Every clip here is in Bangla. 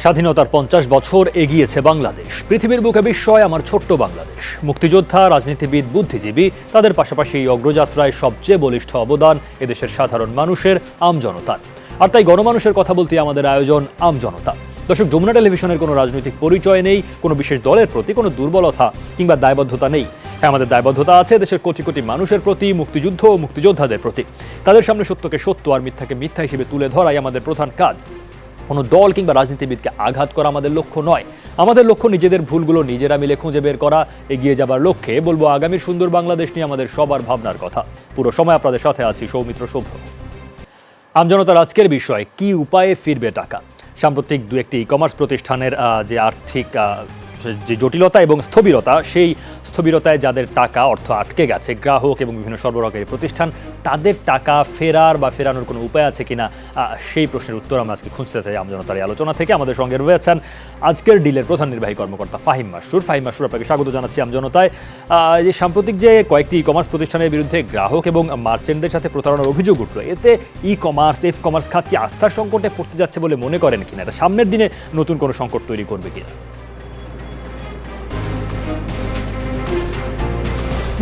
স্বাধীনতার 50 বছর এগিয়েছে বাংলাদেশ। পৃথিবীর বুকে বিস্ময় আমার ছোট্ট বাংলাদেশ। মুক্তিযোদ্ধা, রাজনীতিবিদ, বুদ্ধিজীবী, তাদের পাশাপাশি এই অগ্রযাত্রায় সবচেয়ে বলিষ্ঠ অবদান এদেশের সাধারণ মানুষের, আমজনতার। আর তাই গণমানুষের কথা বলতে আমাদের আয়োজন আমজনতা। দর্শক, যমুনা টেলিভিশনের কোনো রাজনৈতিক পরিচয় নেই, কোনো বিশেষ দলের প্রতি কোনো দুর্বলতা কিংবা দায়বদ্ধতা নেই। হ্যাঁ, আমাদের দায়বদ্ধতা আছে দেশের কোটি কোটি মানুষের প্রতি, মুক্তিযুদ্ধ ও মুক্তিযোদ্ধাদের প্রতি। তাদের সামনে সত্যকে সত্য আর মিথ্যাকে মিথ্যা হিসেবে তুলে ধরাই আমাদের প্রধান কাজ। কোনো দল কিংবা রাজনীতিবিদকে আঘাত করা আমাদের লক্ষ্য নয়। আমাদের লক্ষ্য নিজেদের ভুলগুলো নিজেরা মিলে খুঁজে বের করা, এগিয়ে যাবার লক্ষ্যে বলবো আগামীর সুন্দর বাংলাদেশ নিয়ে আমাদের সবার ভাবনার কথা। পুরো সময় আপনাদের সাথে আছি সৌমিত্র শুভ্র। আমজনতার আজকের বিষয়, কি উপায়ে ফিরবে টাকা। সাম্প্রতিক দু একটি ই কমার্স প্রতিষ্ঠানের যে আর্থিক যে জটিলতা এবং স্থবিরতা, সেই স্থবিরতায় যাদের টাকা অর্থ আটকে গেছে, গ্রাহক এবং বিভিন্ন সরবরাহকারী প্রতিষ্ঠান, তাদের টাকা ফেরার বা ফেরানোর কোনো উপায় আছে কিনা, সেই প্রশ্নের উত্তর আমরা আজকে খুঁজতে চাই আমজনতার এই আলোচনা থেকে। আমাদের সঙ্গে রয়েছেন আজকের ডিলের প্রধান নির্বাহী কর্মকর্তা ফাহিম মাসরুর। ফাহিম মাসরুর, আপনাকে স্বাগত জানাচ্ছি আমজনতায়। যে সাম্প্রতিক যে কয়েকটি ই কমার্স প্রতিষ্ঠানের বিরুদ্ধে গ্রাহক এবং মার্চেন্টদের সাথে প্রতারণার অভিযোগ উঠল, এতে ই কমার্স, এফ কমার্স খাত কি আস্থার সংকটে পড়তে যাচ্ছে বলে মনে করেন কিনা? এটা সামনের দিনে নতুন কোনো সংকট তৈরি করবে কিনা?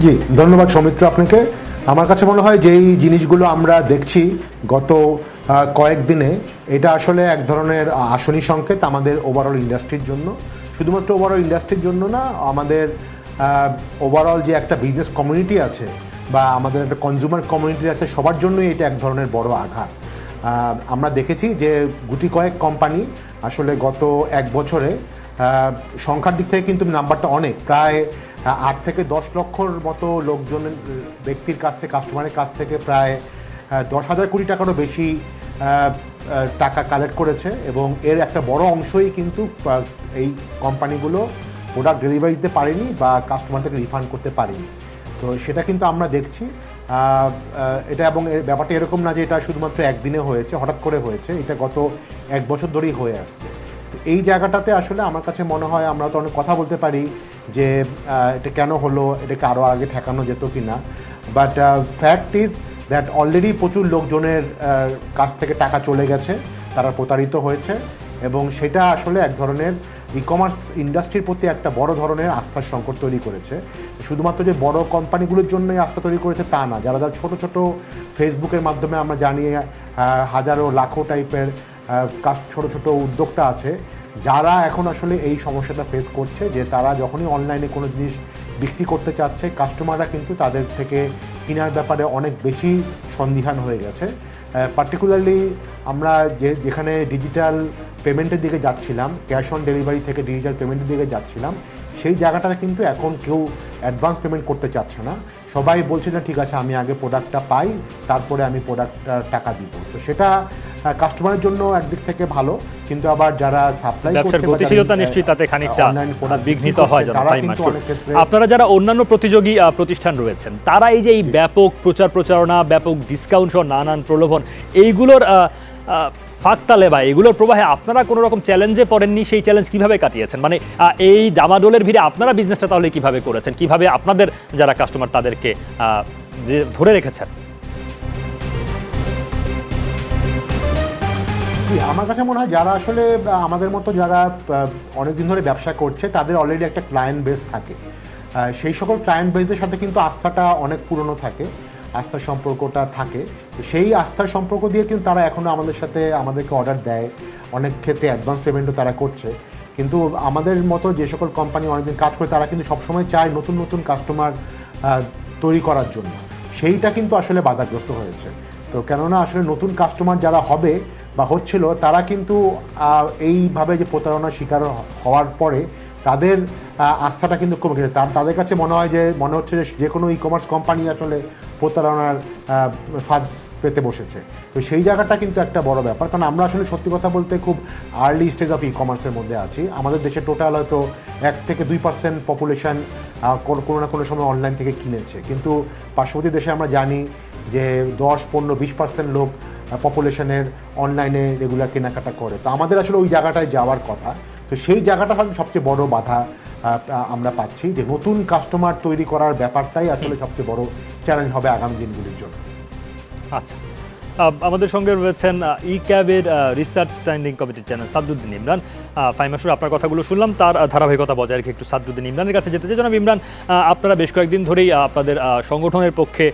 জি, ধন্যবাদ সৌমিত্র আপনাকে। আমার কাছে মনে হয় যেই জিনিসগুলো আমরা দেখছি গত কয়েকদিনে, এটা আসলে এক ধরনের আশনি সংকেত আমাদের ওভারঅল ইন্ডাস্ট্রির জন্য। শুধুমাত্র ওভারঅল ইন্ডাস্ট্রির জন্য না, আমাদের ওভারঅল যে একটা বিজনেস কমিউনিটি আছে বা আমাদের একটা কনজিউমার কমিউনিটি আছে, সবার জন্যই এটা এক ধরনের বড় আঘাত। আমরা দেখেছি যে গুটি কয়েক কোম্পানি আসলে গত এক বছরে সংখ্যার দিক থেকে কিন্তু নাম্বারটা অনেক, প্রায় 8 থেকে 10 লক্ষর মতো লোকজন, ব্যক্তির কাছ থেকে, কাস্টমারের কাছ থেকে প্রায় 10,000 কোটি টাকারও বেশি টাকা কালেক্ট করেছে। এবং এর একটা বড় অংশই কিন্তু এই কোম্পানিগুলো প্রোডাক্ট ডেলিভারি দিতে পারেনি বা কাস্টমারদেরকে রিফান্ড করতে পারেনি। তো সেটা কিন্তু আমরা দেখছি এটা। এবং ব্যাপারটা এরকম না যে এটা শুধুমাত্র একদিনে হয়েছে, হঠাৎ করে হয়েছে, এটা গত এক বছর ধরেই হয়ে আসছে। এই জায়গাটাতে আসলে আমার কাছে মনে হয়, আমরা তো অনেক কথা বলতে পারি যে এটা কেন হলো, এটাকে আরও আগে ঠেকানো যেত কি না, but fact is that already প্রচুর লোকজনের কাছ থেকে টাকা চলে গেছে, তারা প্রতারিত হয়েছে। এবং সেটা আসলে এক ধরনের ই কমার্স ইন্ডাস্ট্রির প্রতি একটা বড় ধরনের আস্থার সংকট তৈরি করেছে। শুধুমাত্র যে বড় কোম্পানিগুলোর জন্যই আস্থা তৈরি করেছে তা না, যারা যারা ছোটো ছোটো ফেসবুকের মাধ্যমে আমরা জানি হাজারো লাখো টাইপের ছোটো ছোটো উদ্যোক্তা আছে, যারা এখন আসলে এই সমস্যাটা ফেস করছে যে তারা যখনই অনলাইনে কোনো জিনিস বিক্রি করতে চাচ্ছে, কাস্টমাররা কিন্তু তাদের থেকে কেনার ব্যাপারে অনেক বেশি সন্দিহান হয়ে গেছে। পার্টিকুলারলি আমরা যেখানে ডিজিটাল পেমেন্টের দিকে যাচ্ছিলাম, ক্যাশ অন ডেলিভারি থেকে ডিজিটাল পেমেন্টের দিকে যাচ্ছিলাম, সেই জায়গাটাতে কিন্তু এখন কেউ অ্যাডভান্স পেমেন্ট করতে চাচ্ছে না। সবাই বলছে না, ঠিক আছে আমি আগে প্রোডাক্টটা পাই, তারপরে আমি প্রোডাক্টটার টাকা দিব। তো সেটা কাস্টমারের জন্য একদিক থেকে ভালো, কিন্তু আবার যারা সাপ্লাই করতে, গতিশীলতা নিশ্চয়ই তাতে খানিকটা বিঘ্নিত হয়। আপনারা যারা অন্যান্য প্রতিযোগী প্রতিষ্ঠান রয়েছেন, তারা এই যে এই ব্যাপক প্রচারণা, ব্যাপক ডিসকাউন্ট সহ নানান প্রলোভন, এইগুলোর ফাঁকতালে বা এগুলোর প্রবাহে আপনারা কোনো রকম চ্যালেঞ্জে পড়েননি? সেই চ্যালেঞ্জ কিভাবে কাটিয়েছেন? মানে এই দামাদোলের ভিড়ে আপনারা বিজনেসটা তাহলে কিভাবে করেছেন? কিভাবে আপনাদের যারা কাস্টমার তাদেরকে ধরে রেখেছেন? আমার কাছে মনে হয় যারা আসলে আমাদের মতো যারা অনেকদিন ধরে ব্যবসা করছে, তাদের অলরেডি একটা ক্লায়েন্ট বেস থাকে। সেই সকল ক্লায়েন্ট বেসদের সাথে কিন্তু আস্থাটা অনেক পুরনো থাকে, আস্থার সম্পর্কটা থাকে। সেই আস্থার সম্পর্ক দিয়ে কিন্তু তারা এখনও আমাদের সাথে আমাদেরকে অর্ডার দেয়, অনেক ক্ষেত্রে অ্যাডভান্স পেমেন্টও তারা করছে। কিন্তু আমাদের মতো যে সকল কোম্পানি অনেকদিন কাজ করে, তারা কিন্তু সবসময় চায় নতুন নতুন কাস্টমার তৈরি করার জন্য। সেইটা কিন্তু আসলে বাধাগ্রস্ত হয়েছে। তো কেননা আসলে নতুন কাস্টমার যারা হবে বা হচ্ছিল, তারা কিন্তু এইভাবে যে প্রতারণার শিকার হওয়ার পরে তাদের আস্থাটা কিন্তু কমে গেছে। তাদের কাছে মনে হচ্ছে যে কোনো ই কমার্স কোম্পানি আসলে প্রতারণার ফাঁদ পেতে বসেছে। তো সেই জায়গাটা কিন্তু একটা বড় ব্যাপার, কারণ আমরা আসলে সত্যি কথা বলতে খুব আর্লি স্টেজ অফ ই কমার্সের মধ্যে আছি। আমাদের দেশে টোটাল হয়তো 1 থেকে 2% পপুলেশন কোনো না কোনো সময় অনলাইন থেকে কিনেছে, কিন্তু পার্শ্ববর্তী দেশে আমরা জানি যে 10, 15, 20% লোক পপুলেশনের অনলাইনে রেগুলার কেনাকাটা করে। তো আমাদের আসলে ওই জায়গাটায় যাওয়ার কথা। তো সেই জায়গাটা হয়তো সবচেয়ে বড় বাধা আমরা পাচ্ছি, যে নতুন কাস্টমার তৈরি করার ব্যাপারটাই আসলে সবচেয়ে বড় চ্যালেঞ্জ হবে আগামী দিনগুলির জন্য। আচ্ছা, আমাদের সঙ্গে রয়েছেন ই ক্যাবের রিসার্চ স্ট্যান্ডিং কমিটির চেয়ারম্যান সাদরুদ্দিন ইমরান। ফাহিম মাসুর, আপনার কথাগুলো শুনলাম, তার ধারাবাহিকতা বজায় রেখে একটু সাদরুদ্দিন ইমরানের কাছে যেতে চাই। জনাব ইমরান, আপনারা বেশ কয়েকদিন ধরেই আপনাদের সংগঠনের পক্ষে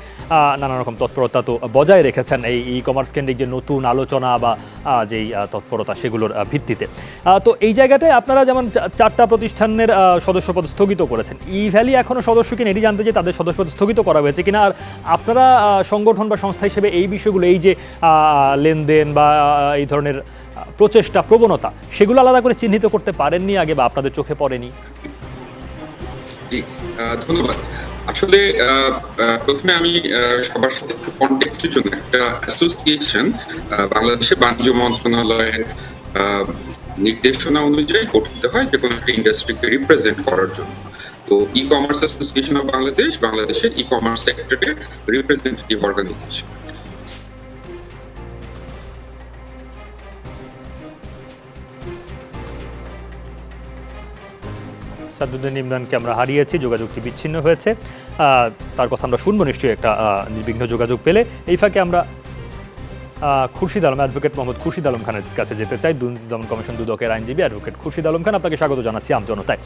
নানা রকম তৎপরতা তো বজায় রেখেছেন এই ই কমার্স কেন্দ্রিক যে নতুন আলোচনা বা যেই তৎপরতা সেগুলোর ভিত্তিতে। তো এই জায়গাতে আপনারা যেমন 4টা প্রতিষ্ঠানের সদস্যপদ স্থগিত করেছেন, ই ভ্যালি এখনও সদস্য কিনা এটি জানতে চাই, তাদের সদস্যপদ স্থগিত করা হয়েছে কিনা, আর আপনারা সংগঠন বা সংস্থা হিসেবে এই বিষয়গুলো, এই যে লেনদেন বা এই ধরনের প্রচেষ্টা প্রবণতা, সেগুলো আলাদা করে চিহ্নিত করতে পারেননি আগে বা আপনাদের চোখে পড়েনি? জি, ধন্যবাদ। আসলে প্রথমে আমি সবার সাথে একটু কনটেক্সটের জন্য, একটা অ্যাসোসিয়েশন বাংলাদেশের বাণিজ্য মন্ত্রণালয়ের নির্দেশনা অনুযায়ী গঠিত হয় যে কোনো একটা ইন্ডাস্ট্রিকে রিপ্রেজেন্ট করার জন্য। তো e commerce association of Bangladesh বাংলাদেশের ই কমার্স সেক্টরের রিপ্রেজেন্টেটিভ অর্গানাইজেশন। সাদরুদ্দিন ইমরানকে আমরা হারিয়েছি, যোগাযোগটি বিচ্ছিন্ন হয়েছে। তার কথা আমরা শুনবো নিশ্চয়ই একটা নির্বিঘ্ন যোগাযোগ পেলে। এই ফাঁকে আমরা খুরশিদ আলম, অ্যাডভোকেট মোহাম্মদ খুরশিদ আলম খানের কাছে যেতে চাই। দুর্নীতি দমন কমিশন দুদকের আইনজীবী অ্যাডভোকেট খুরশিদ আলম খান, আপনাকে স্বাগত জানাচ্ছি আমজনতায়।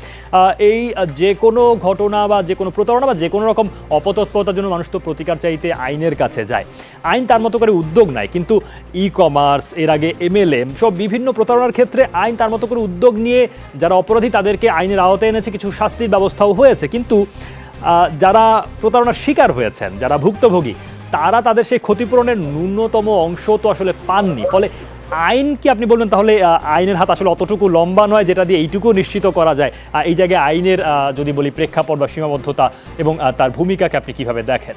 এই যে কোনো ঘটনা বা যে কোনো প্রতারণা বা যে কোনো রকম অপতৎপরতার জন্য মানুষ তো প্রতিকার চাইতে আইনের কাছে যায়। আইন তার মতো করে উদ্যোগ নেয়, কিন্তু ই কমার্স, এর আগে MLM সব বিভিন্ন প্রতারণার ক্ষেত্রে আইন তার মতো করে উদ্যোগ নিয়ে যারা অপরাধী তাদেরকে আইনের আওতায় এনেছে, কিছু শাস্তির ব্যবস্থাও হয়েছে। কিন্তু যারা প্রতারণার শিকার হয়েছেন, যারা ভুক্তভোগী, তারা তাদের সেই ক্ষতিপূরণের ন্যূনতম অংশ তো আসলে পাননি। ফলে আইন কি আপনি বলবেন তাহলে আইনের হাত আসলে অতটুকু লম্বা নয় যেটা দিয়ে এইটুকু নিশ্চিত করা যায়? এই জায়গায় আইনের যদি বলি প্রেক্ষাপট বা সীমাবদ্ধতা এবং তার ভূমিকাকে আপনি কিভাবে দেখেন?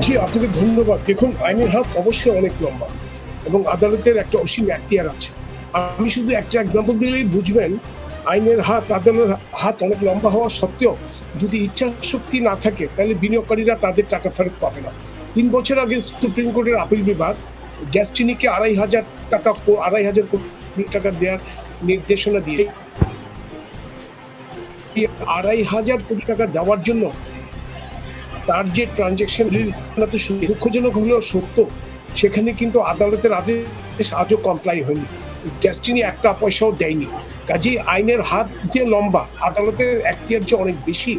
জি, আপনাকে ধন্যবাদ। দেখুন, আইনের হাত অবশ্যই অনেক লম্বা এবং আদালতের একটা অসীম এখতিয়ার আছে। আমি শুধু একটা এক্সাম্পল দিলেই বুঝবেন আইনের হাত, আদালতের হাত অনেক লম্বা হওয়া সত্ত্বেও যদি ইচ্ছা শক্তি না থাকে তাহলে বিনিয়োগকারীরা তাদের টাকা ফেরত পাবে না। 3 বছর আগে সুপ্রিম কোর্টের আপিল বিভাগ ডেস্টিনিকে 2,500 কোটি টাকা দেওয়ার নির্দেশনা দিয়ে 2,500 কোটি টাকা দেওয়ার জন্য তার যে ট্রানজেকশন দুঃখজনক হলেও সত্য, সেখানে কিন্তু আদালতের আদেশ আজও কমপ্লাই হয়নি। ডেস্টিনি একটা পয়সাও দেয়নি। কাজে আইনের হাত যে লম্বা, আদালতের এখতিয়ার যে অনেক বেশি,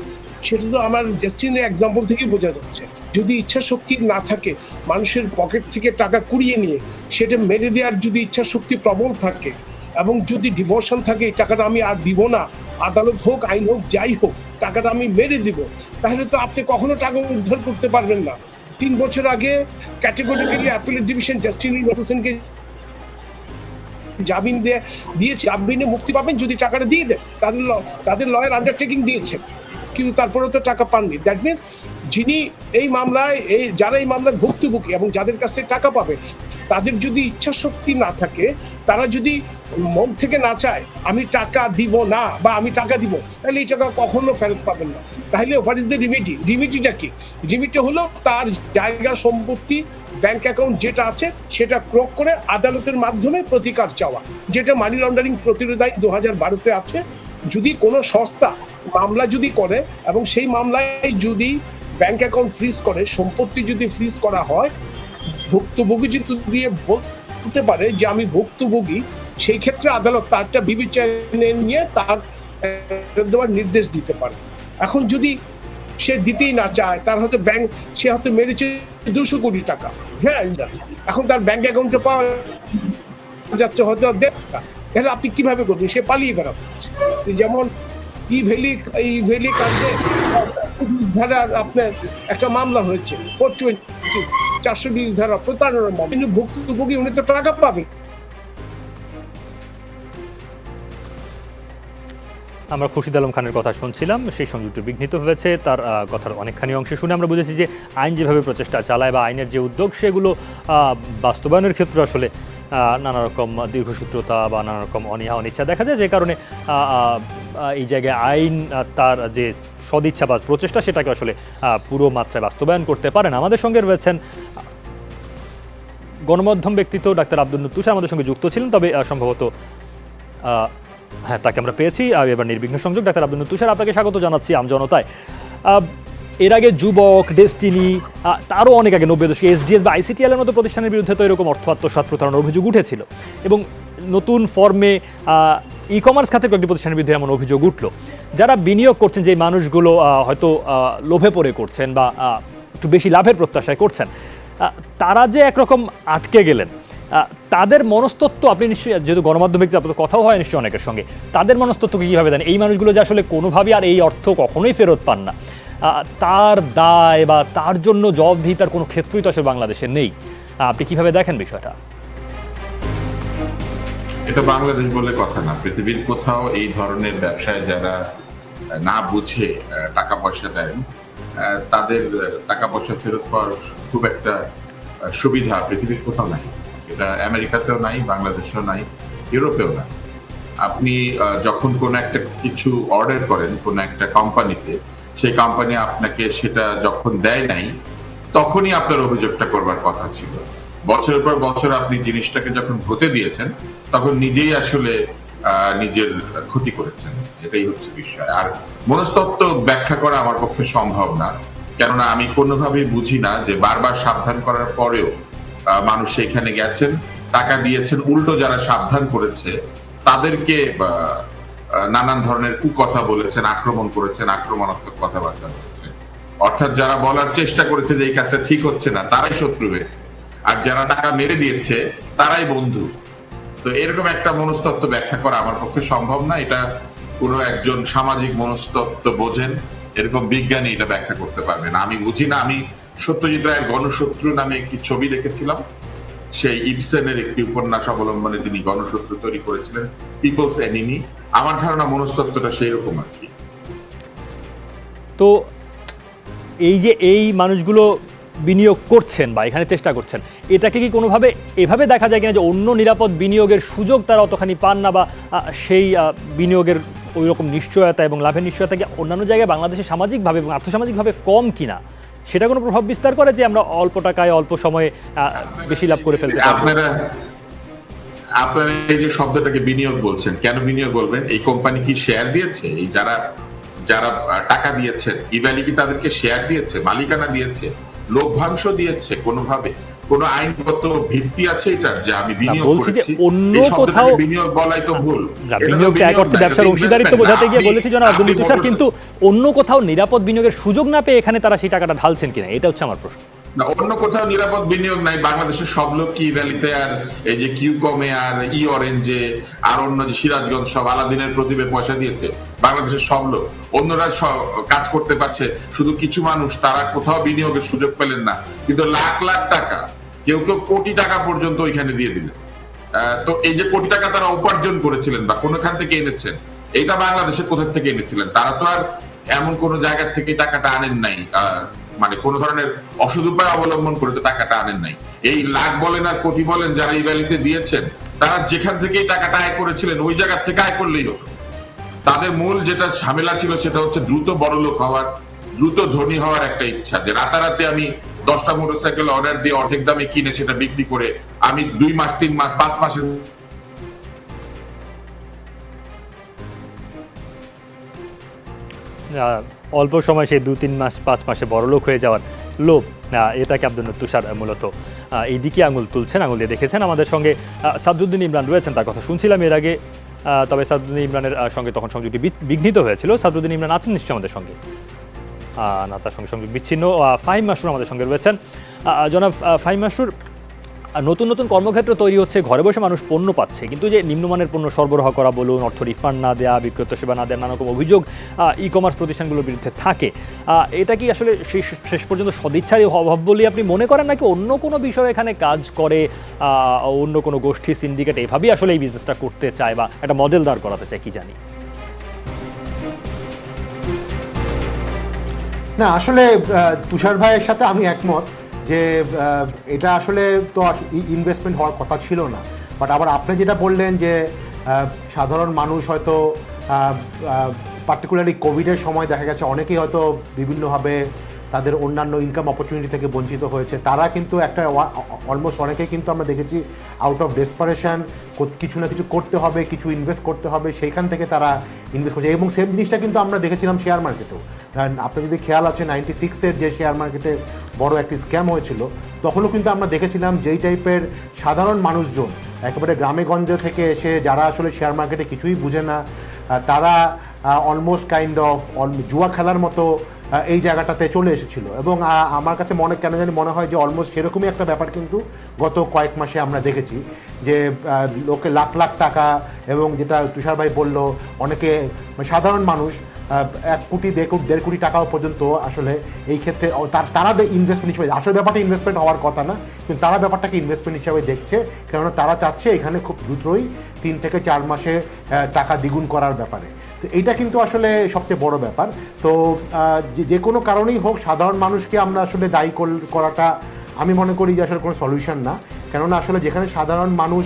সেটা তো আমার ডেস্টিনির এক্সাম্পল থেকে বোঝা যাচ্ছে। যদি ইচ্ছা শক্তি না থাকে, মানুষের পকেট থেকে টাকা কুড়িয়ে নিয়ে সেটা মেরে দেওয়ার যদি ইচ্ছা শক্তি প্রবল থাকে এবং যদি ডিভোশন থাকে, এই টাকাটা আমি আর দিব না, আদালত হোক আইন হোক যাই হোক, টাকাটা আমি মেরে দিব, তাহলে তো আপনি কখনো টাকা উদ্ধার করতে পারবেন না। 3 বছর আগে ক্যাটেগরিক্যালি অ্যাপিলেট ডিভিশন ডেস্টিনি হোসেনকে জামিন দিয়েছে, জামিনে মুক্তি পাবেন যদি টাকাটা দিয়ে দেন। তাদের লয়ার আন্ডারটেকিং দিয়েছে, কিন্তু তারপরে তো টাকা পাননি। দ্যাট মিনস যিনি এই মামলায় যারা এই মামলার ভুক্তভোগী এবং যাদের কাছ থেকে টাকা পাবে, তাদের যদি ইচ্ছা শক্তি না থাকে, তারা যদি মন থেকে না চায় আমি টাকা দিব না বা আমি টাকা দিব, তাহলে এই টাকা কখনো ফেরত পাবেন না। তাহলে হোয়াট ইজ দ্য রিমিডি? রিমিডিটা কি? রিমিডি হলো তার জায়গা, সম্পত্তি, ব্যাংক অ্যাকাউন্ট যেটা আছে সেটা ক্রোক করে আদালতের মাধ্যমে প্রতিকার চাওয়া, যেটা মানি লন্ডারিং প্রতিরোধ আইন 2012-তে আছে। যদি কোনো সংস্থা মামলা যদি করে এবং সেই মামলায় যদি ব্যাংক অ্যাকাউন্ট ফ্রিজ করে, সম্পত্তি যদি ফ্রিজ করা হয়, ভুক্তভোগী যদি দিয়ে বলতে পারে যে আমি ভুক্তভোগী, সেই ক্ষেত্রে আদালত তারটা বিবেচনায় নিয়ে তার দেওয়ার নির্দেশ দিতে পারে। এখন যদি সে দিতেই না চায়, তার হয়তো সে হয়তো মেরেছে 200 কোটি টাকা, হ্যাঁ, এখন তার ব্যাংক অ্যাকাউন্টে পাওয়া যাচ্ছে হয়তো 1.5 টাকা, তাহলে আপনি কিভাবে করবেন? সে পালিয়ে বেড়াচ্ছে। যেমন ই ভ্যালি কাণ্ডে ধারার আপনার একটা মামলা হয়েছে, 420 ধারা প্রতারণার মামলা, কিন্তু ভুক্তভোগী উনি তো টাকা পাবেন। আমরা খুরশিদ আলম খানের কথা শুনছিলাম, সেই সংযুক্ত বিঘ্নিত হয়েছে। তার কথার অনেকখানি অংশে শুনে আমরা বুঝেছি যে আইন যেভাবে প্রচেষ্টা চালায় বা আইনের যে উদ্যোগ, সেগুলো বাস্তবায়নের ক্ষেত্রে আসলে নানা রকম দীর্ঘসূত্রতা বা নানা রকম অনীহা অনিচ্ছা দেখা যায়, যে কারণে এই জায়গায় আইন তার যে সদিচ্ছা বা প্রচেষ্টা সেটাকে আসলে পুরো মাত্রায় বাস্তবায়ন করতে পারে না। আমাদের সঙ্গে রয়েছেন গণমাধ্যম ব্যক্তিত্ব ডাক্তার আব্দুল তুষার, আমাদের সঙ্গে যুক্ত ছিলেন, তবে সম্ভবত হ্যাঁ, তাকে আমরা পেয়েছি। এবার নির্বিঘ্ন সংযোগ। ডাক্তার আব্দুল তুষার, আপনাকে স্বাগত জানাচ্ছি আমজনতায়। এর আগে যুবক, ডেস্টিনি, তারও অনেক আগে 90 দশকে এসডিএস বা আইসিটিএল এর মতো প্রতিষ্ঠানের বিরুদ্ধে তো এরকম অর্থ আত্মসাৎ প্রতারণার অভিযোগ উঠেছিল, এবং নতুন ফর্মে ই কমার্স খাতের কয়েকটি প্রতিষ্ঠানের বিরুদ্ধে এমন অভিযোগ উঠল। যারা বিনিয়োগ করছেন, যে মানুষগুলো হয়তো লোভে পড়ে করছেন বা একটু বেশি লাভের প্রত্যাশায় করছেন, তারা যে একরকম আটকে গেলেন, তাদের মনস্তত্ত্ব আপনি নিশ্চয়ই, যেহেতু গণমাধ্যমে আপনাদের কথাও হয় নিশ্চয়ই অনেকের সঙ্গে, তাদের মনস্তত্ত্বকে কীভাবে দেন? এই মানুষগুলো যে আসলে কোনোভাবেই আর এই অর্থ কখনোই ফেরত পান না, তার দায় বা তার জন্য জবাবদিহিতার কোনো ক্ষেত্রই তো আসলে বাংলাদেশে নেই। আপনি কিভাবে দেখেন বিষয়টা? এটা বাংলাদেশ বলে কথা না, পৃথিবীর কোথাও এই ধরনের ব্যবসায় যারা না বুঝে টাকা পয়সা দেন, তাদের টাকা পয়সা ফেরত পাওয়ার খুব একটা সুবিধা পৃথিবীর কোথাও নাই। এটা আমেরিকাতেও নাই, বাংলাদেশেও নাই, ইউরোপেও নাই। আপনি যখন কোনো একটা কিছু অর্ডার করেন কোনো একটা কোম্পানিতে, সেই কোম্পানি আপনাকে সেটা যখন দেয় নাই, তখনই আপনার অভিযোগটা করবার কথা ছিল। বছরের পর বছর আপনি জিনিসটাকে যখন হতে দিয়েছেন, তখন নিজেই আসলে নিজের ক্ষতি করেছেন। এটাই হচ্ছে বিষয়। আর মনস্তত্ত্ব ব্যাখ্যা করা আমার পক্ষে সম্ভব না, কেননা আমি কোনোভাবেই বুঝি না যে বারবার সাবধান করার পরেও মানুষ সেখানে গেছেন, টাকা দিয়েছেন, উল্টো যারা সাবধান করেছে তাদেরকে নানান ধরনের কুকথা বলেছেন, আক্রমণ করেছেন, আক্রমণাত্মক কথাবার্তা বলেছেন। অর্থাৎ যারা বলার চেষ্টা করেছে যে এই কাজটা ঠিক হচ্ছে না, তারাই শত্রু হয়েছে, আর যারা টাকা মেরে দিয়েছে তারাই বন্ধু। তো এরকম একটা মনস্তত্ত্ব ব্যাখ্যা করা আমার পক্ষে সম্ভব না। এটা কোনো একজন সামাজিক মনস্তত্ত্ব বোঝেন এরকম বিজ্ঞানী এটা ব্যাখ্যা করতে পারবে না। আমি বুঝি না। আমি সত্যজিৎ রায়ের গণশত্রু নামে একটি ছবি দেখেছিলাম, সেই ইবসেনের একটি উপন্যাস অবলম্বনে তিনি গণশত্রু তৈরি করেছিলেন, পিপলস এনিমি। আমার ধারণা মনস্তত্ত্বটা সেই রকম আর কি। তো এই যে এই মানুষগুলো বিনিয়োগ করছেন বা এখানে চেষ্টা করছেন, এটাকে কি কোনোভাবে এভাবে দেখা যায় কিনা যে অন্য নিরাপদ বিনিয়োগের সুযোগ তারা অতখানি পান না, বা সেই বিনিয়োগের ওই রকম নিশ্চয়তা এবং লাভের নিশ্চয়তা কি অন্যান্য জায়গায় বাংলাদেশে সামাজিকভাবে এবং আর্থসামাজিকভাবে কম কিনা, সেটা কোনো প্রভাব বিস্তার করে যে আমরা অল্প টাকায় অল্প সময়ে বেশি লাভ করে ফেলতে পারবো? আপনারা এই যে শব্দটাকে বিনিয়োগ বলছেন, কেন বিনিয়োগ বলবেন? এই কোম্পানি কি শেয়ার দিয়েছে? এই যারা যারা টাকা দিয়েছেন, ইভ্যালি কি তাদেরকে শেয়ার দিয়েছে, মালিকানা দিয়েছে, লভ্যাংশ দিয়েছে? কোনোভাবে কোনো আইনগত ভিত্তি আছে এটার যে আমি বিনিয়োগ করেছি? অন্য কোথাও বিনিয়োগ বলাই তো ভুল। বিনিয়োগটা এক অর্থে ব্যবসার অংশীদারিত্ব বোঝাতে গিয়ে বলেছি জনাব আব্দুল তুষার, কিন্তু অন্য কোথাও নিরাপদ বিনিয়োগের সুযোগ না পেয়ে এখানে তারা সেই টাকাটা ঢালছেন কিনা, এটা হচ্ছে আমার প্রশ্ন। না, অন্য কোথাও নিরাপদ বিনিয়োগ নাই। বাংলাদেশের সব লোক কি ভ্যালিতে আর এই যে কিউকমে আর ই অরেঞ্জে আর অন্য যে সিরাজগঞ্জ সব আলাদিনের প্রতিবে পয়সা দিয়েছে? বাংলাদেশের সব লোক, অন্যরা কাজ করতে পারছে, শুধু কিছু মানুষ তারা কোথাও বিনিয়োগের সুযোগ পেলেন না, কিন্তু লাখ লাখ টাকা, কেউ কেউ কোটি টাকা পর্যন্ত ওইখানে দিয়ে দিলেন। তো এই যে কোটি টাকা তারা উপার্জন করেছিলেন বা কোনখান থেকে এনেছেন, এটা বাংলাদেশে কোথা থেকে এনেছিলেন? তারা তো আর এমন কোন জায়গা থেকে টাকাটা আনেন নাই, মানে কোন ধরনের অসৎ উপায় অবলম্বন করে তো টাকাটা আনেন নাই। এই লাখ বলেন আর কোটি বলেন যারা এই ভ্যালিতে দিয়েছেন, তারা যেখান থেকে টাকাটা আয় করেছিলেন ওই জায়গা থেকে আয় করলেই হতো। তাদের মূল যেটা ঝামেলা ছিল সেটা হচ্ছে দ্রুত বড়লোক হওয়ার, দ্রুত ধনী হওয়ার একটা ইচ্ছা, যে রাতারাতি আমি 10টা মোটরসাইকেল অর্ডার দিয়ে অর্ধেক দামে কিনে সেটা বিক্রি করে আমি 2 মাস 3 মাস 5 মাসের অল্প সময় সেই 2-3 মাস 5 মাসে বড়লোক হয়ে যাওয়ার লোভ, এটাকে আব্দুল তুষার মূলত এই দিকে আঙুল তুলছেন, আঙুল দিয়ে দেখেছেন। আমাদের সঙ্গে সাদুদ্দিন ইমরান রয়েছেন, তার কথা শুনছিলাম এর আগে, তবে সাদুদ্দিন ইমরানের সঙ্গে তখন সংযোগটি বিঘ্নিত হয়েছিল। সাদুদ্দিন ইমরান আছেন নিশ্চয়ই আমাদের সঙ্গে? না, তার সঙ্গে সংযোগ বিচ্ছিন্ন। ফাহিম মাসরুর আমাদের সঙ্গে রয়েছেন। জনাব ফাহিম মাসরুর, নতুন নতুন কর্মক্ষেত্র তৈরি হচ্ছে, ঘরে বসে মানুষ পণ্য পাচ্ছে, কিন্তু যে নিম্নমানের পণ্য সরবরাহ করা বলুন, অর্থ রিফান্ড না দেওয়া, বিক্রেতা সেবা না দেওয়া, নানা রকম অভিযোগ ই কমার্স প্রতিষ্ঠানগুলোর বিরুদ্ধে থাকে, এটা কি আসলে শেষ পর্যন্ত সদিচ্ছারই অভাব বলে আপনি মনে করেন, নাকি অন্য কোনো বিষয় এখানে কাজ করে, অন্য কোনো গোষ্ঠী সিন্ডিকেট এভাবেই আসলে এই বিজনেসটা করতে চায় বা একটা মডেল দাঁড় করাতে চায়, কি জানি? না, আসলে তুষার ভাইয়ের সাথে আমি একমত যে এটা আসলে তো ইনভেস্টমেন্ট হওয়ার কথা ছিল না। বাট আবার আপনি যেটা বললেন যে সাধারণ মানুষ হয়তো পার্টিকুলারলি কোভিডের সময় দেখা গেছে অনেকেই হয়তো বিভিন্নভাবে তাদের অন্যান্য ইনকাম অপরচুনিটি থেকে বঞ্চিত হয়েছে, তারা কিন্তু একটা অলমোস্ট অনেকেই কিন্তু আমরা দেখেছি আউট অফ ডেসপারেশন কিছু না কিছু করতে হবে, কিছু ইনভেস্ট করতে হবে, সেইখান থেকে তারা ইনভেস্ট করছে। এবং সেম জিনিসটা কিন্তু আমরা দেখেছিলাম শেয়ার মার্কেটেও। আপনার যদি খেয়াল আছে 96-এর যে শেয়ার মার্কেটে বড় একটি স্ক্যাম হয়েছিল, তখনও কিন্তু আমরা দেখেছিলাম যেই টাইপের সাধারণ মানুষজন একেবারে গ্রামে গঞ্জে থেকে এসে, যারা আসলে শেয়ার মার্কেটে কিছুই বুঝে না, তারা অলমোস্ট কাইন্ড অফ জুয়া খেলার মতো এই জায়গাটাতে চলে এসেছিল। এবং আমার কাছে কেন জানি মনে হয় যে অলমোস্ট সেরকমই একটা ব্যাপার কিন্তু গত কয়েক মাসে আমরা দেখেছি, যে লোকে লাখ লাখ টাকা, এবং যেটা তুষার ভাই বলল, অনেকে সাধারণ মানুষ 1 কোটি 1.5 কোটি টাকাও পর্যন্ত আসলে এই ক্ষেত্রে তারা ইনভেস্টমেন্ট হিসেবে, আসলে ব্যাপারটা ইনভেস্টমেন্ট হওয়ার কথা না, কিন্তু তারা ব্যাপারটাকে ইনভেস্টমেন্ট হিসাবে দেখছে, কেননা তারা চাচ্ছে এখানে খুব দ্রুতই 3 থেকে 4 মাসে টাকা দ্বিগুণ করার ব্যাপারে। তো এইটা কিন্তু আসলে সবচেয়ে বড় ব্যাপার। তো যে কোনো কারণেই হোক, সাধারণ মানুষকে আমরা আসলে দায়ী করাটা আমি মনে করি যে আসলে কোনো সলিউশন না, কেননা আসলে যেখানে সাধারণ মানুষ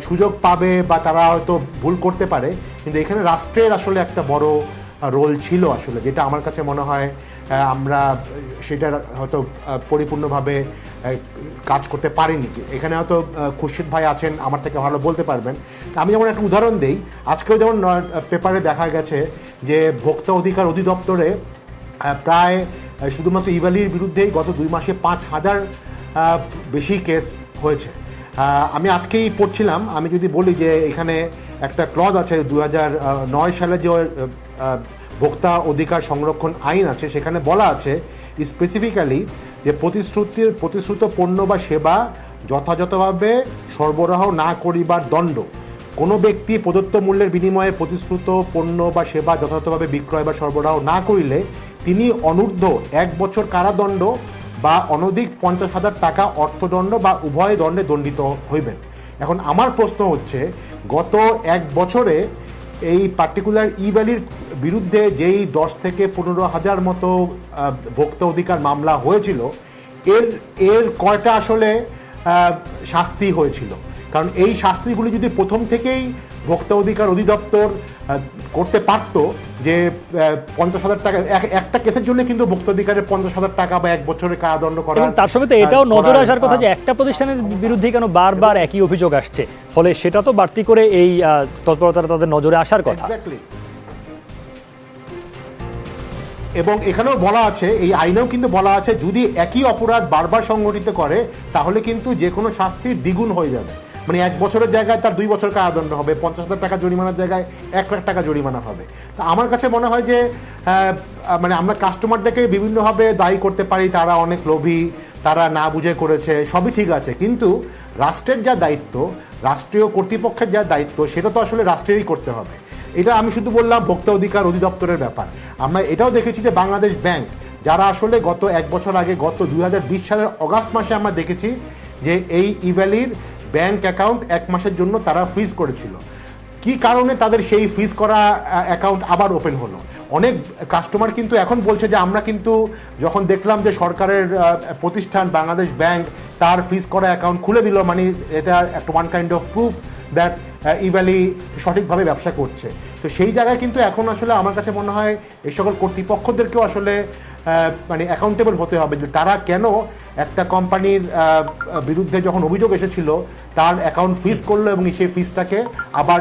সুযোগ পাবে বা তারা হয়তো ভুল করতে পারে, কিন্তু এখানে রাষ্ট্রের আসলে একটা বড় রোল ছিল আসলে, যেটা আমার কাছে মনে হয় আমরা সেটা হয়তো পরিপূর্ণভাবে কাজ করতে পারিনি। এখানে হয়তো খুরশিদ ভাই আছেন, আমার থেকে ভালো বলতে পারবেন। আমি যেমন একটা উদাহরণ দিই, আজকেও যেমন পেপারে দেখা গেছে যে ভোক্তা অধিকার অধিদপ্তরে প্রায় শুধুমাত্র ইভ্যালির বিরুদ্ধেই গত 2 মাসে 5,000 বেশি কেস হয়েছে। আমি আজকেই পড়ছিলাম, আমি যদি বলি যে এখানে একটা ক্লজ আছে 2009 সালে যে ভোক্তা অধিকার সংরক্ষণ আইন আছে, সেখানে বলা আছে স্পেসিফিক্যালি যে প্রতিশ্রুত পণ্য বা সেবা যথাযথভাবে সরবরাহ না করিবার দণ্ড। কোনো ব্যক্তি প্রদত্ত মূল্যের বিনিময়ে প্রতিশ্রুত পণ্য বা সেবা যথাযথভাবে বিক্রয় বা সরবরাহ না করিলে তিনি অনূর্ধ্ব 1 বছর কারাদণ্ড বা অনধিক 50,000 টাকা অর্থদণ্ড বা উভয় দণ্ডে দণ্ডিত হইবেন। এখন আমার প্রশ্ন হচ্ছে, গত 1 বছরে এই পার্টিকুলার ইভ্যালির বিরুদ্ধে যেই 10 থেকে 15,000 মতো ভোক্তা অধিকার মামলা হয়েছিল, এর কয়টা আসলে শাস্তি হয়েছিল? কারণ এই শাস্তিগুলি যদি প্রথম থেকেই ভোক্তা অধিকার অধিদপ্তর করতে পারতো, যে 50,000 টাকা একটা কেসের জন্য কিন্তু ভোক্তা অধিকারের 50,000 টাকা বা 1 বছরের কারাদণ্ড করা। এবং তার সঙ্গে তো এটাও নজরে আসার কথা যে একটা প্রতিষ্ঠানের বিরুদ্ধে কেন বারবার একই অভিযোগ আসছে, ফলে সেটা তো বাড়তি করে এই তৎপরতাটা তাদের নজরে আসার কথা। এক্স্যাক্টলি। এবং এখানেও বলা আছে, এই আইনেও কিন্তু বলা আছে, যদি একই অপরাধ বারবার সংঘটিত করে তাহলে কিন্তু যে কোনো শাস্তির দ্বিগুণ হয়ে যাবে। মানে 1 বছরের জায়গায় তার 2 বছর কারাদণ্ড হবে, 50,000 টাকা জরিমানার জায়গায় 1 লাখ টাকা জরিমানা হবে। তো আমার কাছে মনে হয় যে মানে আমরা কাস্টমারদেরকে বিভিন্নভাবে দায়ী করতে পারি, তারা অনেক লোভী, তারা না বুঝে করেছে, সবই ঠিক আছে, কিন্তু রাষ্ট্রের যা দায়িত্ব, রাষ্ট্রীয় কর্তৃপক্ষের যা দায়িত্ব, সেটা তো আসলে রাষ্ট্রেরই করতে হবে। এটা আমি শুধু বললাম ভোক্তা অধিকার অধিদপ্তরের ব্যাপার। আমরা এটাও দেখেছি যে বাংলাদেশ ব্যাংক, যারা আসলে গত 1 বছর আগে, গত 2020 সালের অগাস্ট মাসে আমরা দেখেছি যে এই ইভ্যালির ব্যাংক অ্যাকাউন্ট 1 মাসের জন্য তারা ফ্রিজ করেছিল। কি কারণে তাদের সেই ফ্রিজ করা অ্যাকাউন্ট আবার ওপেন হলো? অনেক কাস্টমার কিন্তু এখন বলছে যে আমরা কিন্তু যখন দেখলাম যে সরকারের প্রতিষ্ঠান বাংলাদেশ ব্যাংক তার ফ্রিজ করা অ্যাকাউন্ট খুলে দিল, মানে এটা একটা one kind of proof that Evaly সঠিকভাবে ব্যবসা করছে। তো সেই জায়গায় কিন্তু এখন আসলে আমার কাছে মনে হয় এই সকল কর্তৃপক্ষদেরকেও আসলে মানে অ্যাকাউন্টেবল হতে হবে, যে তারা কেন একটা কোম্পানির বিরুদ্ধে যখন অভিযোগ এসেছিল তার অ্যাকাউন্ট ফ্রিজ করলো এবং সেই ফ্রিজটাকে আবার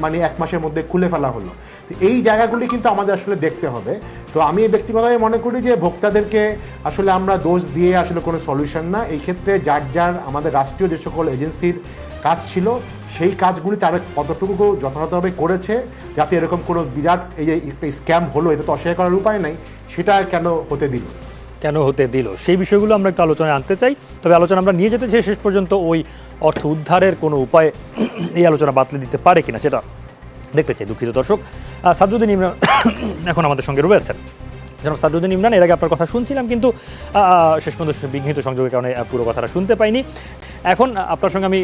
মানে 1 মাসের মধ্যে খুলে ফেলা হলো। তো এই জায়গাগুলি কিন্তু আমাদের আসলে দেখতে হবে। তো আমি ব্যক্তিগতভাবে মনে করি যে ভোক্তাদেরকে আসলে আমরা দোষ দিয়ে আসলে কোনো সলিউশন না। এই ক্ষেত্রে যার আমাদের রাষ্ট্রীয় যে সকল এজেন্সির কাজ ছিল, সেই কাজগুলি তারা কতটুকু যথাযথভাবে করেছে, যাতে এরকম কোনো বিরাট এই যে একটা স্ক্যাম হলো, এটা তো অস্বীকার করার উপায় নাই, সেটা কেন হতে দিল, সেই বিষয়গুলো আমরা একটু আলোচনায় আনতে চাই। তবে আলোচনা আমরা নিয়ে যেতে চাই শেষ পর্যন্ত ওই অর্থ উদ্ধারের কোনো উপায় এই আলোচনা বাতলে দিতে পারে কিনা সেটা দেখতে চাই। দুঃখিত দর্শক, সাদরুদ্দিন ইমরান এখন আমাদের সঙ্গে রয়েছেন। যেন সাদরুদ্দিন ইমরান, এর আগে আপনার কথা শুনছিলাম, কিন্তু শেষ পর্যন্ত বিঘ্নিত সংযোগের কারণে পুরো কথাটা শুনতে পাইনি। এখন আপনার সঙ্গে আমি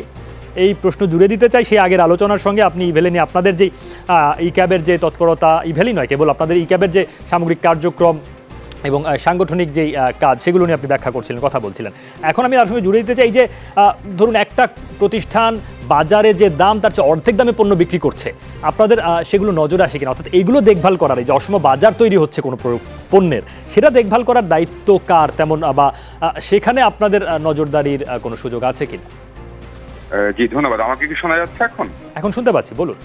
এই প্রশ্ন জুড়ে দিতে চাই সেই আগের আলোচনার সঙ্গে। আপনি ইভ্যালি নিয়ে আপনাদের যে ই ক্যাবের যে তৎপরতা, ইভ্যালি নয় কেবল আপনাদের ই ক্যাবের যে সামগ্রিক কার্যক্রম, এবং সাংগঠনিক যেই কাজ সেগুলো নিয়ে আপনি ব্যাখ্যা করছিলেন, কথা বলছিলেন। এখন আমি তার সঙ্গে জুড়ে দিতে চাই যে ধরুন একটা প্রতিষ্ঠান বাজারে যে দাম তার চেয়ে অর্ধেক দামে পণ্য বিক্রি করছে, আপনাদের সেগুলো নজরে আসে কিনা? অর্থাৎ এইগুলো দেখভাল করার, এই যে অসম বাজার তৈরি হচ্ছে কোনো পণ্যের, সেটা দেখভাল করার দায়িত্ব কার তেমন, বা সেখানে আপনাদের নজরদারির কোনো সুযোগ আছে কিনা? জি ধন্যবাদ। আমাকে কি শোনা যাচ্ছে এখন? এখন শুনতে পাচ্ছি, বলুন।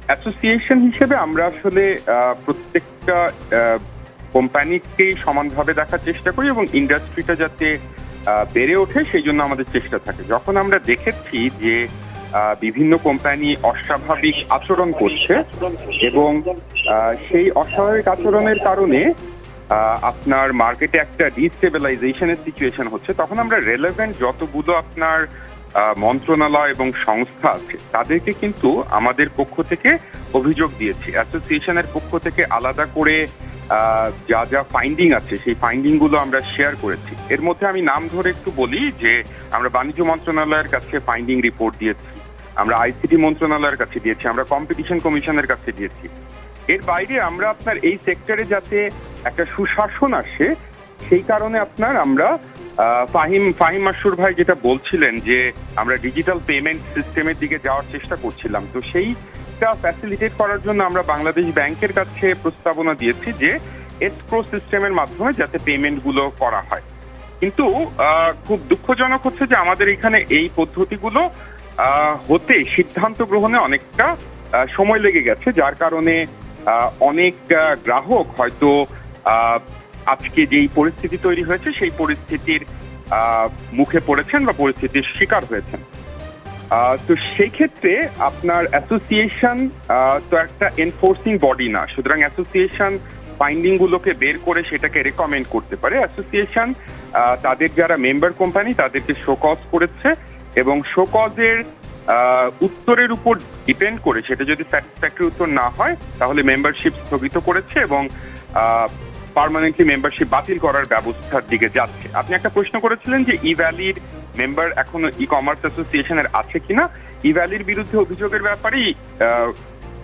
অ্যাসোসিয়েশন হিসেবে আমরা আসলে প্রত্যেকটা কোম্পানিকেই সমানভাবে দেখার চেষ্টা করি এবং ইন্ডাস্ট্রিটা যাতে বেড়ে ওঠে সেই জন্য আমাদের চেষ্টা থাকে। যখন আমরা দেখেছি যে বিভিন্ন কোম্পানি অস্বাভাবিক আচরণ করছে এবং সেই অস্বাভাবিক আচরণের কারণে আপনার মার্কেটে একটা ডিস্টেবিলাইজেশনের সিচুয়েশন হচ্ছে, তখন আমরা রেলেভেন্ট যতগুলো আপনার মন্ত্রণালয় এবং সংস্থা আছে তাদেরকে কিন্তু আমাদের পক্ষ থেকে অভিযোগ দিয়েছি। অ্যাসোসিয়েশনের পক্ষ থেকে আলাদা করে যা যা ফাইন্ডিং আছে সেই ফাইন্ডিং গুলো আমরা শেয়ার করেছি। এর মধ্যে আমি নাম ধরে একটু বলি যে আমরা বাণিজ্য মন্ত্রণালয়ের কাছে ফাইন্ডিং রিপোর্ট দিয়েছি, আমরা আইসিটি মন্ত্রণালয়ের কাছে দিয়েছি, আমরা কম্পিটিশন কমিশনের কাছে দিয়েছি। এর বাইরে আমরা আপনার এই সেক্টরে যাতে একটা সুশাসন আসে সেই কারণে আপনার আমরা ফাহিম মাসুর ভাই যেটা বলছিলেন যে আমরা ডিজিটাল পেমেন্ট সিস্টেমের দিকে যাওয়ার চেষ্টা করছিলাম, তো সেইটা ফ্যাসিলিটেট করার জন্য আমরা বাংলাদেশ ব্যাংকের কাছে প্রস্তাবনা দিয়েছি যে এসক্রো সিস্টেমের মাধ্যমে যাতে পেমেন্ট গুলো করা হয়। কিন্তু খুব দুঃখজনক হচ্ছে যে আমাদের এখানে এই পদ্ধতিগুলো হতে সিদ্ধান্ত গ্রহণে অনেকটা সময় লেগে গেছে, যার কারণে অনেক গ্রাহক হয়তো আজকে যেই পরিস্থিতি তৈরি হয়েছে সেই পরিস্থিতির মুখে পড়েছেন বা পরিস্থিতির শিকার হয়েছেন। তো সেই ক্ষেত্রে আপনার অ্যাসোসিয়েশন তো একটা এনফোর্সিং বডি না, সুতরাং অ্যাসোসিয়েশন ফাইন্ডিং গুলোকে বের করে সেটাকে রেকমেন্ড করতে পারে। অ্যাসোসিয়েশন তাদের যারা মেম্বার কোম্পানি তাদেরকে শোকজ করেছে এবং শোকজের উত্তরের উপর ডিপেন্ড করে সেটা যদি স্যাটিসফ্যাক্টরি উত্তর না হয় তাহলে মেম্বারশিপ স্থগিত করেছে এবং পার্মানেন্টলি মেম্বারশিপ বাতিল করার ব্যবস্থার দিকে যাচ্ছে। আপনি একটা প্রশ্ন করেছিলেন যে ই ভ্যালির মেম্বার এখনো ই কমার্স অ্যাসোসিয়েশনের আছে কিনা। ই ভ্যালির বিরুদ্ধে অভিযোগের ব্যাপারে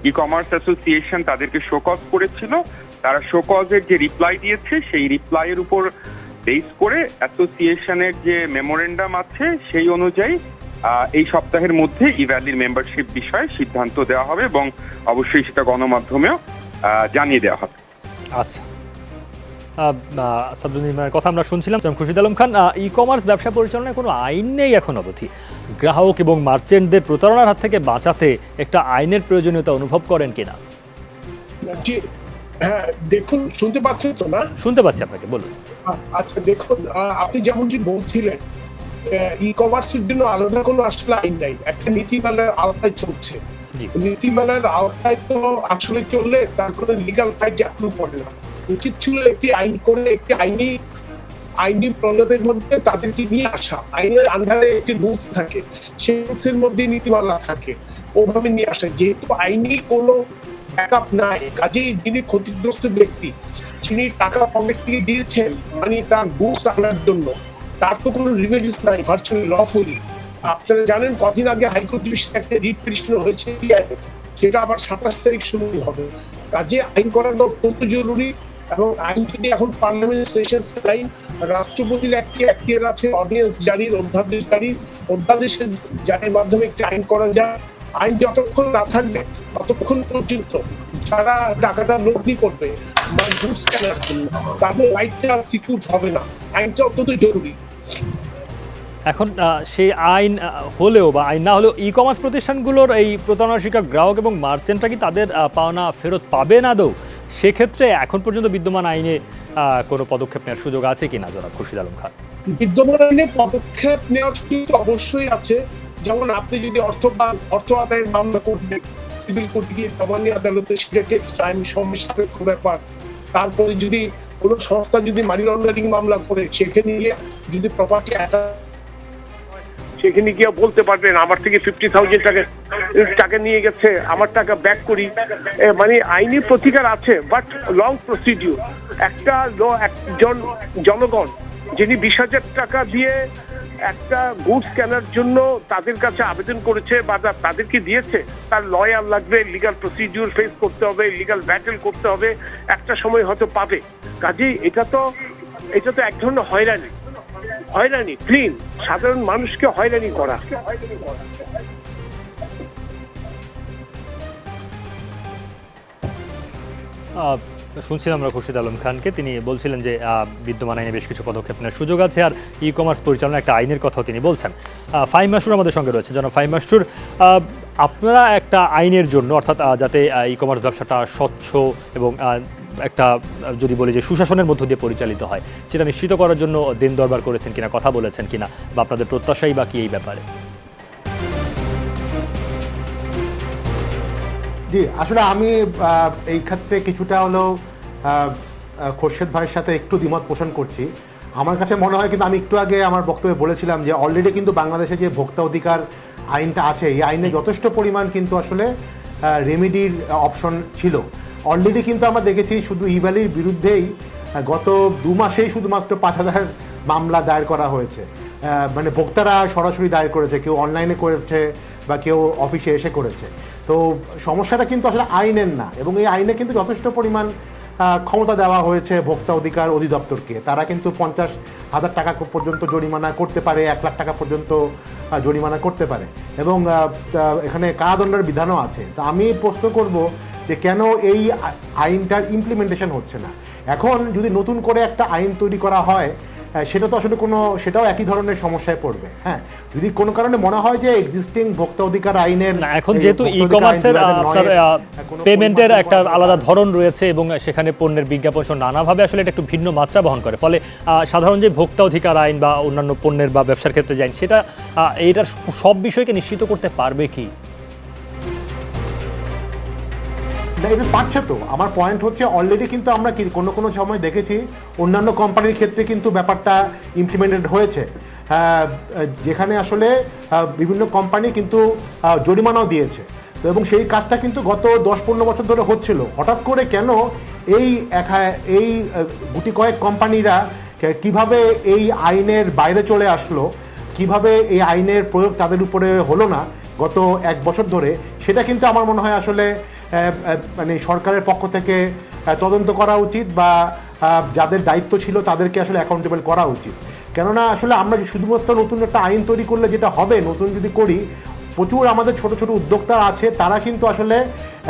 ই কমার্স অ্যাসোসিয়েশন তাদেরকে শোকজ করেছিল, তারা শোকজের যে রিপ্লাই দিয়েছে সেই রিপ্লাইয়ের উপর বেস করে অ্যাসোসিয়েশনের যে মেমোরেন্ডাম আছে সেই অনুযায়ী এই সপ্তাহের মধ্যে ই ভ্যালির মেম্বারশিপ বিষয়ে সিদ্ধান্ত দেওয়া হবে এবং অবশ্যই সেটা গণমাধ্যমেও জানিয়ে দেওয়া হবে। আচ্ছা, সাদুদ্দিনের কথা আমরা শুনছিলাম। খুরশিদ আলম খান, ই কমার্স ব্যবসা পরিচালনায় কোনো আইন নেই এখন অবধি। গ্রাহক এবং মার্চেন্টদের প্রতারণার হাত থেকে বাঁচাতে একটা আইনের প্রয়োজনীয়তা অনুভব করেন কিনা? হ্যাঁ দেখুন, শুনতে পাচ্ছেন তো না? শুনতে পাচ্ছি আপনাকে, বলুন। আচ্ছা দেখুন, আপনি যেমনটি বলছিলেন ই কমার্সের জন্য আলাদা কোনো আসলে আইন নাই, একটা নীতিমালার আওতায় চলছে। নীতিমালার আওতায় তো আসলে চললে তার কোনো লিগাল ফাইট অ্যাপ্রুভ করে না। উচিত ছিল একটি আইন করে একটি আইনি প্রণয়নের মধ্যে তাদেরকে নিয়ে আসা, আইনের আন্ডারে একটি রুলস থাকে, সেই রুলসের মধ্যে নীতিমালা থাকে, ওভাবে নিয়ে আসা। যেহেতু আইনি কোনো ব্যাকআপ নাই, কাজেই যিনি ক্ষতিগ্রস্ত ব্যক্তি, যিনি টাকা পকেট থেকে দিয়েছেন মানে তার বুকস আনার জন্য, তার তো কোনো রিমেডিস নাই ভার্চুয়ালি লফুলি। আপনারা জানেন কদিন আগে হাইকোর্ট ডিভিশনে একটা রিট পিটিশন হয়েছে, সেটা আবার 27 তারিখ শুনানি হবে। কাজে আইন করানো অত্যন্ত জরুরি এবং আইন যদি এখন পার্লামেন্ট সেশন আইন, রাষ্ট্রপতির একটি এখতিয়ার আছে অর্ডিন্যান্স জারির, অধ্যাদেশ জারির, অধ্যাদেশের জারির মাধ্যমে একটি আইন করা যায়। আইন যতক্ষণ না থাকবে ততক্ষণ পর্যন্ত যারা টাকাটা লগ্নি করবে বা গুডস কেনার জন্য তাদের রাইটটা সিকিউর হবে না। আইনটা অত্যন্ত জরুরি। এখন সেই আইন হলেও বা আইন না হলেও ই কমার্স প্রতিষ্ঠানগুলোর এই প্রতারণার শিকার গ্রাহক এবং মার্চেন্টরা কি তাদের পাওনা ফেরত পাবে না আদৌ? সেক্ষেত্রে এখন পর্যন্ত বিদ্যমান আইনে কোনো পদক্ষেপ নেওয়ার সুযোগ আছে কিনা জনাব খুরশিদ আলম খান? বিদ্যমান আইনে পদক্ষেপ নেওয়ার সুযোগ অবশ্যই আছে। যেমন আপনি যদি অর্থ আদায়ের মামলা করবেন সিভিল কোর্টে গিয়ে জমানি আদালতে, সেটা টেক্স টাইম, সময় সাপেক্ষ ব্যাপার। তারপরে যদি কোনো সংস্থা যদি মানি লন্ডারিং মামলা করে সেখানে গিয়ে যদি প্রপার্টি সেখানে গিয়ে বলতে পারবেন আমার থেকে 50,000 টাকা নিয়ে গেছে, আমার টাকা ব্যাক করি। মানে আইনি প্রতিকার আছে, বাট লং প্রসিডিউর। একজন জনগণ যিনি 20,000 টাকা দিয়ে একটা গুডস কেনার জন্য তাদের কাছে আবেদন করেছে বা তাদেরকে দিয়েছে, তার লয়ার লাগবে, লিগাল প্রসিডিউর ফেস করতে হবে, লিগাল ব্যাটেল করতে হবে, একটা সময় হয়তো পাবে। কাজেই এটা তো এক ধরনের হয়রানি ক্লিন সাধারণ মানুষকে হয়রানি করা। শুনছিলাম আমরা খুরশিদ আলম খানকে, তিনি বলছিলেন যে বিদ্যমান আইনে বেশ কিছু পদক্ষেপ নেওয়ার সুযোগ আছে, আর ই কমার্স পরিচালনা একটা আইনের কথাও তিনি বলছেন। ফাহিম মাসরুর আমাদের সঙ্গে রয়েছে। জনাব ফাহিম মাসরুর, আপনারা একটা আইনের জন্য, অর্থাৎ যাতে ই কমার্স ব্যবসাটা স্বচ্ছ এবং একটা যদি বলি যে সুশাসনের মধ্য দিয়ে পরিচালিত হয়, সেটা নিশ্চিত করার জন্য দিন দরবার করেছেন কিনা, কথা বলেছেন কিনা, বা আপনাদের প্রত্যাশাই বা কি এই ব্যাপারে? জি, আসলে আমি এই ক্ষেত্রে কিছুটা হলেও খোরশেদ ভাইয়ের সাথে একটু দ্বিমত পোষণ করছি। আমার কাছে মনে হয়, কিন্তু আমি একটু আগে আমার বক্তব্যে বলেছিলাম যে অলরেডি কিন্তু বাংলাদেশে যে ভোক্তা অধিকার আইনটা আছে, এই আইনে যথেষ্ট পরিমাণ কিন্তু আসলে রেমেডির অপশন ছিল। অলরেডি কিন্তু আমরা দেখেছি শুধু ইভ্যালির বিরুদ্ধেই গত 2 মাসেই শুধুমাত্র 5,000 মামলা দায়ের করা হয়েছে। মানে ভোক্তারা সরাসরি দায়ের করেছে, কেউ অনলাইনে করেছে বা কেউ অফিসে এসে করেছে। তো সমস্যাটা কিন্তু আসলে আইনের না, এবং এই আইনে কিন্তু যথেষ্ট পরিমাণ ক্ষমতা দেওয়া হয়েছে ভোক্তা অধিকার অধিদপ্তরকে। তারা কিন্তু 50,000 টাকা পর্যন্ত জরিমানা করতে পারে, 1 লাখ টাকা পর্যন্ত জরিমানা করতে পারে, এবং এখানে কারাদণ্ডের বিধানও আছে। তো আমি প্রশ্ন করব যে কেন এই আইনটার ইমপ্লিমেন্টেশন হচ্ছে না। এখন যদি নতুন করে একটা আইন তৈরি করা হয়, সেটা তো আসলে সেটাও একই ধরনের সমস্যায় পড়বে। হ্যাঁ, যদি কোনো কারণে মনে হয় যে এক্সিস্টিং ভোক্তা অধিকার আইনের, এখন যেহেতু ই কমার্সের আপনার পেমেন্টের একটা আলাদা ধরন রয়েছে এবং সেখানে পণ্যের বিজ্ঞাপন সহ নানাভাবে আসলে এটা একটু ভিন্ন মাত্রা বহন করে, ফলে সাধারণ যে ভোক্তা অধিকার আইন বা অন্যান্য পণ্যের বা ব্যবসার ক্ষেত্রে যে আইন, সেটা এইটার সব বিষয়কে নিশ্চিত করতে পারবে কি? না, এটা পারছে তো। আমার পয়েন্ট হচ্ছে অলরেডি কিন্তু আমরা কোনো সময় দেখেছি অন্যান্য কোম্পানির ক্ষেত্রে কিন্তু ব্যাপারটা ইমপ্লিমেন্টেড হয়েছে, যেখানে আসলে বিভিন্ন কোম্পানি কিন্তু জরিমানাও দিয়েছে। তো এবং সেই কাজটা কিন্তু গত 10-15 বছর ধরে হচ্ছিল। হঠাৎ করে কেন এই গুটি কয়েক কোম্পানিরা কিভাবে এই আইনের বাইরে চলে আসলো, কিভাবে এই আইনের প্রয়োগ তাদের উপরে হলো না গত 1 বছর ধরে, সেটা কিন্তু আমার মনে হয় আসলে মানে সরকারের পক্ষ থেকে তদন্ত করা উচিত, বা যাদের দায়িত্ব ছিল তাদেরকে আসলে অ্যাকাউন্টেবল করা উচিত। কেননা আসলে আমরা শুধুমাত্র নতুন একটা আইন তৈরি করলে যেটা হবে, নতুন যদি করি, প্রচুর আমাদের ছোট ছোট উদ্যোক্তা আছে, তারা কিন্তু আসলে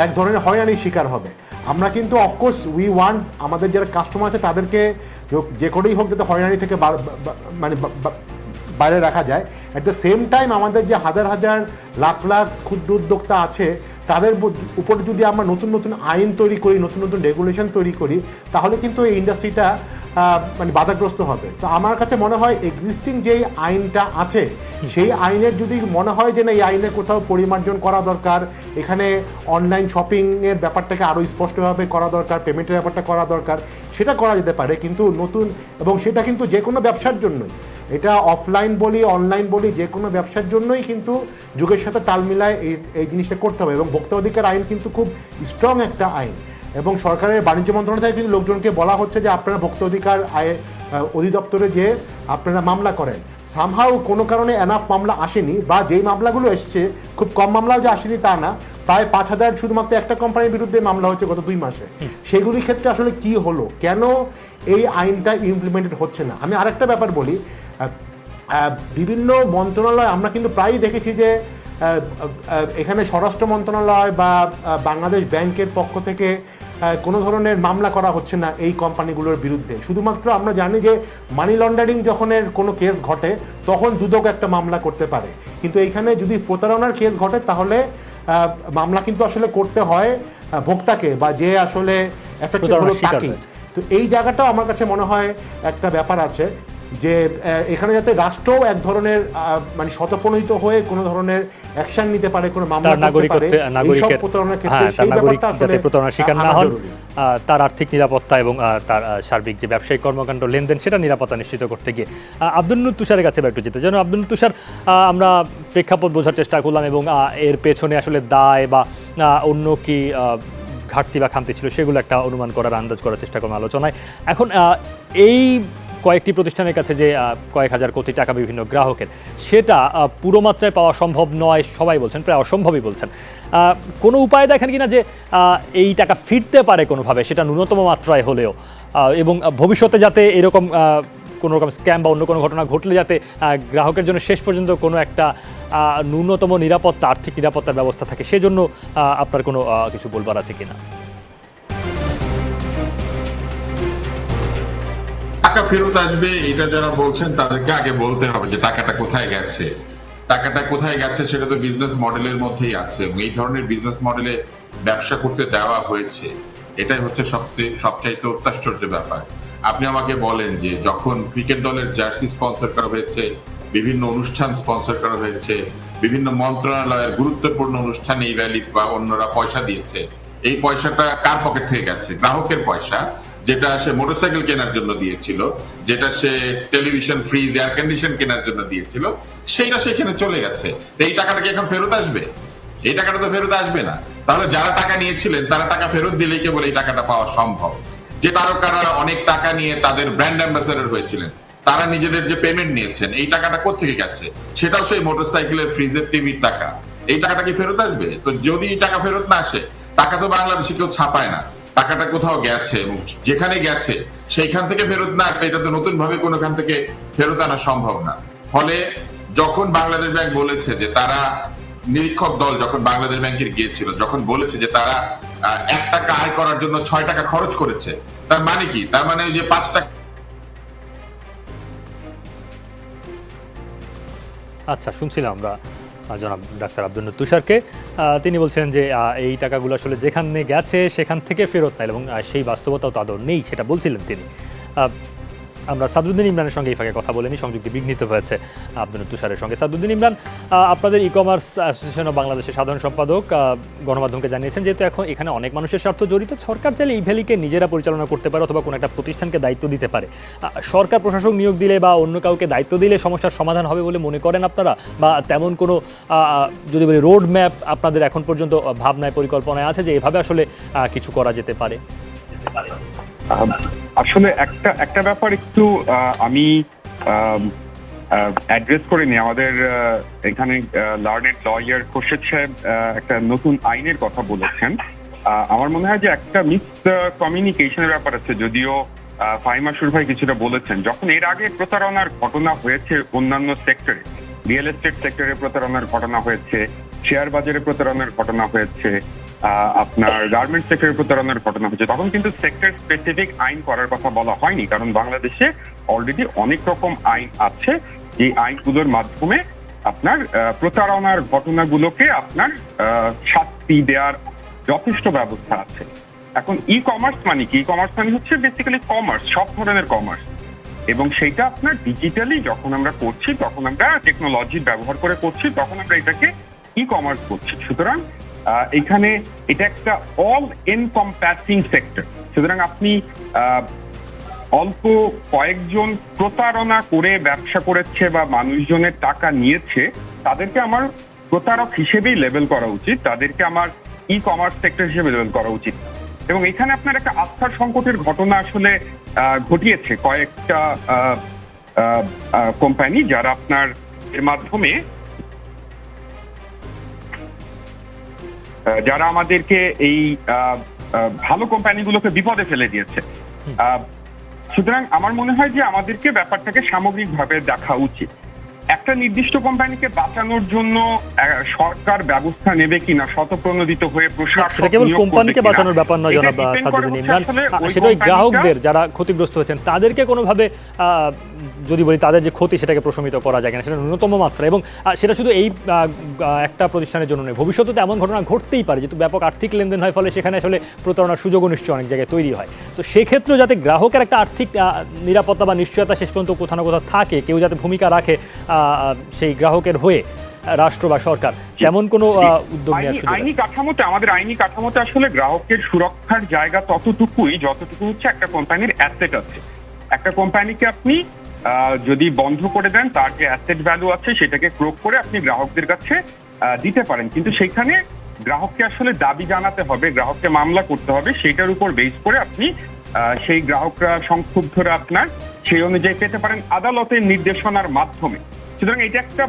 এক ধরনের হয়রানির শিকার হবে। আমরা কিন্তু অফকোর্স উই ওয়ান্ট আমাদের যারা কাস্টমার আছে তাদেরকে যে করেই হোক যাতে হয়রানি থেকে মানে বাইরে রাখা যায়। অ্যাট দ্য সেম টাইম আমাদের যে হাজার হাজার লাখ লাখ ক্ষুদ্র উদ্যোক্তা আছে, তাদের উপরে যদি আমরা নতুন নতুন আইন তৈরি করি, নতুন নতুন রেগুলেশন তৈরি করি, তাহলে কিন্তু এই ইন্ডাস্ট্রিটা মানে বাধাগ্রস্ত হবে। তো আমার কাছে মনে হয় এক্সিস্টিং যেই আইনটা আছে, সেই আইনের যদি মনে হয় যে না, এই আইনে কোথাও পরিমার্জন করা দরকার, এখানে অনলাইন শপিংয়ের ব্যাপারটাকে আরও স্পষ্টভাবে করা দরকার, পেমেন্টের ব্যাপারটা করা দরকার, সেটা করা যেতে পারে। কিন্তু নতুন, এবং সেটা কিন্তু যে কোনো ব্যবসার জন্যই, এটা অফলাইন বলি অনলাইন বলি, যে কোনো ব্যবসার জন্যই কিন্তু যুগের সাথে তাল মিলায় এই জিনিসটা করতে হবে। এবং ভোক্তা অধিকার আইন কিন্তু খুব স্ট্রং একটা আইন, এবং সরকারের বাণিজ্য মন্ত্রণালয় থেকে কিন্তু লোকজনকে বলা হচ্ছে যে আপনারা ভোক্তা অধিকার অধিদপ্তরে যে আপনারা মামলা করেন। সামহাও কোনো কারণে এনাফ মামলা আসেনি, বা যেই মামলাগুলো এসছে খুব কম মামলাও যে আসেনি তা না, প্রায় 5,000 শুধুমাত্র একটা কোম্পানির বিরুদ্ধে মামলা হচ্ছে গত 2 মাসে। সেগুলির ক্ষেত্রে আসলে কি হলো, কেন এই আইনটা ইমপ্লিমেন্টেড হচ্ছে না? আমি আরেকটা ব্যাপার বলি, বিভিন্ন মন্ত্রণালয় আমরা কিন্তু প্রায়ই দেখেছি যে এখানে স্বরাষ্ট্র মন্ত্রণালয় বা বাংলাদেশ ব্যাংকের পক্ষ থেকে কোনো ধরনের মামলা করা হচ্ছে না এই কোম্পানিগুলোর বিরুদ্ধে। শুধুমাত্র আমরা জানি যে মানি লন্ডারিং যখনের কোনো কেস ঘটে তখন দুদক একটা মামলা করতে পারে, কিন্তু এইখানে যদি প্রতারণার কেস ঘটে তাহলে মামলা কিন্তু আসলে করতে হয় ভোক্তাকে, বা যে আসলে এফেক্টেড হলো তাকে। তো এই জায়গাটাও আমার কাছে মনে হয় একটা ব্যাপার আছে, যে এখানে যাতে রাষ্ট্রও এক ধরনের মানে স্বতঃপ্রণোদিত হয়ে কোনো ধরনের অ্যাকশন নিতে পারে, কোনো মামলা করতে পারে এইসব প্রতারণার ক্ষেত্রে, সেই ব্যাপারটা আসলে প্রতারণার শিকার না হন, তার আর্থিক নিরাপত্তা এবং তার সার্বিক যে ব্যবসায়িক কর্মকাণ্ড লেনদেন সেটা নিরাপত্তা নিশ্চিত করতে গিয়ে আব্দুল নূর তুষারের কাছে একটু যেতে। যেন আব্দুল নূর তুষার, আমরা প্রেক্ষাপট বোঝার চেষ্টা করলাম এবং এর পেছনে আসলে দায় বা অন্য কি ঘাটতি বা খামতি ছিল সেগুলো একটা অনুমান করার, আন্দাজ করার চেষ্টা করলাম আলোচনায়। এখন এই কয়েকটি প্রতিষ্ঠানের কাছে যে কয়েক হাজার কোটি টাকা বিভিন্ন গ্রাহকের, সেটা পুরো মাত্রায় পাওয়া সম্ভব নয় সবাই বলছেন, প্রায় অসম্ভবই বলছেন। কোনো উপায় দেখেন কিনা যে এই টাকা ফিরতে পারে কোনোভাবে, সেটা ন্যূনতম মাত্রায় হলেও, এবং ভবিষ্যতে যাতে এরকম কোনো রকম স্ক্যাম বা অন্য কোনো ঘটনা ঘটলে যাতে গ্রাহকের জন্য শেষ পর্যন্ত কোনো একটা ন্যূনতম নিরাপত্তা, আর্থিক নিরাপত্তার ব্যবস্থা থাকে, সেজন্য আপনার কোনো কিছু বলবার আছে কিনা? টাকা ফেরত আসবে এটা যারা বলছেন তাদেরকে আগে বলতে হবে যে টাকাটা কোথায় গেছে। টাকাটা কোথায় গেছে সেটা তো বিজনেস মডেলের মধ্যেই আছে, এবং এই ধরনের বিজনেস মডেলে ব্যবসা করতে দেওয়া হয়েছে, এটাই হচ্ছে সবচাইতে অত্যাশ্চর্য ব্যাপার। আপনি আমাকে বলেন যে যখন ক্রিকেট দলের জার্সি স্পন্সর করা হয়েছে, বিভিন্ন অনুষ্ঠান স্পন্সর করা হয়েছে, বিভিন্ন মন্ত্রণালয়ের গুরুত্বপূর্ণ অনুষ্ঠানে এই ভ্যালি বা অন্যরা পয়সা দিয়েছে, এই পয়সাটা কার পকেট থেকে গেছে? গ্রাহকের পয়সা, যেটা সে মোটরসাইকেল কেনার জন্য দিয়েছিল, যেটা সে টেলিভিশন, ফ্রিজ, এয়ার কন্ডিশন কেনার জন্য দিয়েছিল, সেইটা সেখানে চলে গেছে। এই টাকাটা কি এখন ফেরত আসবে? এই টাকাটা তো ফেরত আসবে না। তাহলে যারা টাকা নিয়েছিলেন তারা টাকা ফেরত দিলেই কেবল এই টাকাটা পাওয়া সম্ভব। যে তারকারা অনেক টাকা নিয়ে তাদের ব্র্যান্ড অ্যাম্বাসেডর হয়েছিলেন, তারা নিজেদের যে পেমেন্ট নিয়েছেন, এই টাকাটা কোত্থেকে গেছে? সেটাও সেই মোটরসাইকেলের, ফ্রিজের, টিভির টাকা। এই টাকাটা কি ফেরত আসবে? তো যদি এই টাকা ফেরত না আসে, টাকা তো বাংলাদেশে কেউ ছাপায় না, টাকাটা কোথাও গেছে, এবং যেখানে গেছে সেইখান থেকে ফেরত না আসলে এটা তো নতুন ভাবে কোনোখান থেকে ফেরত আনা সম্ভব না। ফলে যখন বাংলাদেশ ব্যাংক বলেছে যে তারা, নিরীক্ষক দল যখন বাংলাদেশ ব্যাংকের গিয়েছিল, যখন বলেছে যে তারা 1 টাকা আয় করার জন্য 6 টাকা খরচ করেছে, তার মানে কি? তার মানে ওই যে 5 টাকা। আচ্ছা, শুনছিলাম আমরা জনাব ডাক্তার আব্দুল নূর তুষারকে। তিনি বলছেন যে এই টাকাগুলো আসলে যেখানে গেছে সেখান থেকে ফেরত নাই, এবং সেই বাস্তবতাও তাদের নেই, সেটা বলছিলেন তিনি। আমরা সাদুদ্দিন ইমরানের সঙ্গে এই ফাঁকে কথা বলেনি, সংযুক্তি বিঘ্নিত হয়েছে আব্দুল নূর তুষারের সঙ্গে। সাদুদ্দিন ইমরান, আপনাদের ই কমার্স অ্যাসোসিয়েশন অব বাংলাদেশের সাধারণ সম্পাদক গণমাধ্যমকে জানিয়েছেন যেহেতু এখন এখানে অনেক মানুষের স্বার্থ জড়িত, সরকার চাইলে এই ভ্যালিকে নিজেরা পরিচালনা করতে পারে অথবা কোনো একটা প্রতিষ্ঠানকে দায়িত্ব দিতে পারে। সরকার প্রশাসক নিয়োগ দিলে বা অন্য কাউকে দায়িত্ব দিলে সমস্যার সমাধান হবে বলে মনে করেন আপনারা? বা তেমন কোনো যদি বলি রোড ম্যাপ আপনাদের এখন পর্যন্ত ভাবনায়, পরিকল্পনায় আছে যে এভাবে আসলে কিছু করা যেতে পারে? আসলে একটা ব্যাপার একটু আমি অ্যাড্রেস করে নিই। আমাদের এখানে লার্নেড লয়ার খোরশেদ সাহেব একটা নতুন আইনের কথা বলেছেন। আমার মনে হয় যে একটা মিস কমিউনিকেশনের ব্যাপার আছে, যদিও ফাহিম আশুর ভাই কিছুটা বলেছেন। যখন এর আগে প্রতারণার ঘটনা হয়েছে অন্যান্য সেক্টরে, রিয়েল এস্টেট সেক্টরে প্রতারণার ঘটনা হয়েছে, শেয়ার বাজারে প্রতারণার ঘটনা হয়েছে, আপনার গার্মেন্টস সেক্টরে প্রতারণার ঘটনা হয়েছে, তখন কিন্তু সেক্টর স্পেসিফিক আইন করার কথা বলা হয়নি, কারণ বাংলাদেশে অলরেডি অনেক রকম আইন আছে, যে আইনগুলোর মাধ্যমে আপনার প্রতারণার ঘটনাগুলোকে আপনার শাস্তি দেওয়ার যথেষ্ট ব্যবস্থা আছে। এখন ই কমার্স মানে কি? ই কমার্স মানে হচ্ছে বেসিক্যালি কমার্স, সব ধরনের কমার্স, এবং সেইটা আপনার ডিজিটালি যখন আমরা করছি, তখন আমরা টেকনোলজির ব্যবহার করে করছি, তখন আমরা এটাকে ই কমার্স করছি। সুতরাং এখানে এটা একটা অল এনকম্প্যাসিং সেক্টর। সুতরাং আপনি অল্প কয়েকজন প্রতারণা করে ব্যবসা করেছে বা মানুষজনের টাকা নিয়েছে, তাদেরকে আমার প্রতারক হিসেবেই লেবেল করা উচিত, তাদেরকে আমার ই কমার্স সেক্টর হিসেবে লেবেল করা উচিত। এবং এখানে আপনার একটা আস্থার সংকটের ঘটনা আসলে ঘটিয়েছে কয়েকটা কোম্পানি, যারা আপনার এর মাধ্যমে যারা আমাদেরকে এই ভালো কোম্পানিগুলোকে বিপদে ফেলে দিয়েছে। সুতরাং আমার মনে হয় যে আমাদেরকে ব্যাপারটাকে সামগ্রিকভাবে দেখা উচিত। একটা নির্দিষ্ট কোম্পানিকে বাঁচানোর জন্য সরকার ব্যবস্থা নেবে কিনা, শতপ্রণোদিত হয়ে প্রশাসন, সেটা কেবল কোম্পানিকে বাঁচানোর ব্যাপার নয় জনাব সাদুদ্দিন ইমরান, সেটা ওই গ্রাহকদের যারা ক্ষতিগ্রস্ত হয়েছেন তাদেরকে কোনোভাবে যদি বলি তাদের যে ক্ষতি সেটাকে প্রশমিত করা যায় কিনা, সেটা ন্যূনতম মাত্রা, এবং সেটা শুধু এই একটা প্রতিষ্ঠানের জন্য নয়, ভবিষ্যতে এমন ঘটনা ঘটতেই পারে যেহেতু ব্যাপক আর্থিক লেনদেন হয়, ফলে সেখানে আসলে প্রতারণার সুযোগও নিশ্চয়ই অনেক জায়গায় তৈরি হয়। তো সেক্ষেত্রে যাতে গ্রাহকের একটা আর্থিক নিরাপত্তা বা নিশ্চয়তা শেষ পর্যন্ত কোথাও না কোথাও থাকে, কেউ যাতে ভূমিকা রাখে সেই গ্রাহকের হয়ে, রাষ্ট্র বা সরকার, তেমন কোনো উদ্যোগ নেওয়ার সুযোগ? আমাদের আইনি কাঠামোতে আসলে গ্রাহকের সুরক্ষার জায়গা ততটুকুই যতটুকু হচ্ছে একটা কোম্পানির অ্যাসেট আছে। একটা কোম্পানিকে আপনি যদি বন্ধ করে দেন, তার যে অ্যাসেট ভ্যালু আছে সেটাকে ক্রোক করে আপনি গ্রাহকদের কাছে দিতে পারেন, কিন্তু সেখানে গ্রাহককে আসলে দাবি জানাতে হবে, গ্রাহককে মামলা করতে হবে, সেটার উপর বেস করে আপনি সেই গ্রাহকরা সংক্ষুব্ধরা আপনার সেই অনুযায়ী পেতে পারেন আদালতের নির্দেশনার মাধ্যমে। সুতরাং এটা একটা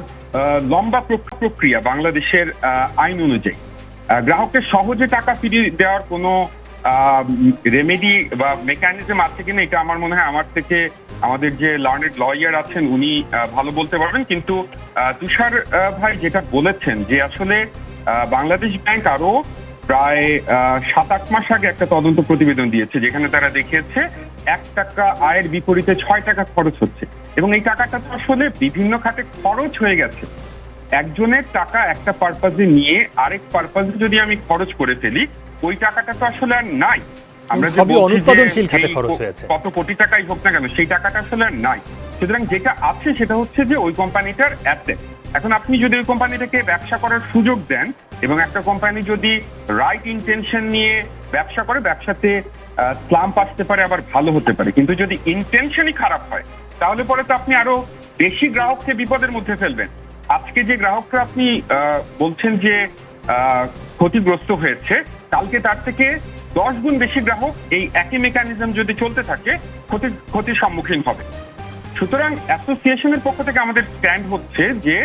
লম্বা প্রক্রিয়া বাংলাদেশের আইন অনুযায়ী। গ্রাহককে সহজে টাকা ফিরিয়ে দেওয়ার কোনো রেমেডি বা মেকানিজম আছে কিনা এটা আমার মনে হয় আমার থেকে আমাদের যে লার্নেড লয়ার আছেন উনি ভালো বলতে পারবেন। কিন্তু তুষার ভাই যেটা বলেছেন যে আসলে বাংলাদেশ ব্যাংক আরো প্রায় 7-8 মাস আগে একটা তদন্ত প্রতিবেদন দিয়েছে যেখানে তারা দেখিয়েছে 1 টাকা আয়ের বিপরীতে 6 টাকা খরচ হচ্ছে, এবং এই টাকাটা তো আসলে বিভিন্ন খাতে খরচ হয়ে গেছে। একজনের টাকা একটা পারপাজে নিয়ে আরেক পারপাজে যদি আমি খরচ করে ফেলি ওই টাকাটা তো আসলে আর নাই। আমরা যে সবই অনুৎপাদনশীল খাতে খরচ হয়েছে, কত কোটি টাকাই হোক না কেন সেই টাকাটা আসলে আর নাই। সুতরাং যেটা আছে সেটা হচ্ছে যে ওই কোম্পানিটার অ্যাসেট। এখন আপনি যদি ওই কোম্পানিটাকে ব্যবসা করার সুযোগ দেন এবং একটা কোম্পানি যদি রাইট ইন্টেনশন নিয়ে ব্যবসা করে, ব্যবসাতে স্লাম্প আসতে পারে আবার ভালো হতে পারে, কিন্তু যদি ইন্টেনশনই খারাপ হয় তাহলে পরে তো আপনি আরো বেশি গ্রাহককে বিপদের মধ্যে ফেলবেন। আজকে যে গ্রাহকরা আপনি বলছেন যে ক্ষতিগ্রস্ত হয়েছে, কালকে তার থেকে 10 গুণ বেশি গ্রাহক এই একই মেকানিজম যদি চলতে থাকে ক্ষতির সম্মুখীন হবে। সুতরাং অ্যাসোসিয়েশনের পক্ষ থেকে আমাদের স্ট্যান্ড হচ্ছে যে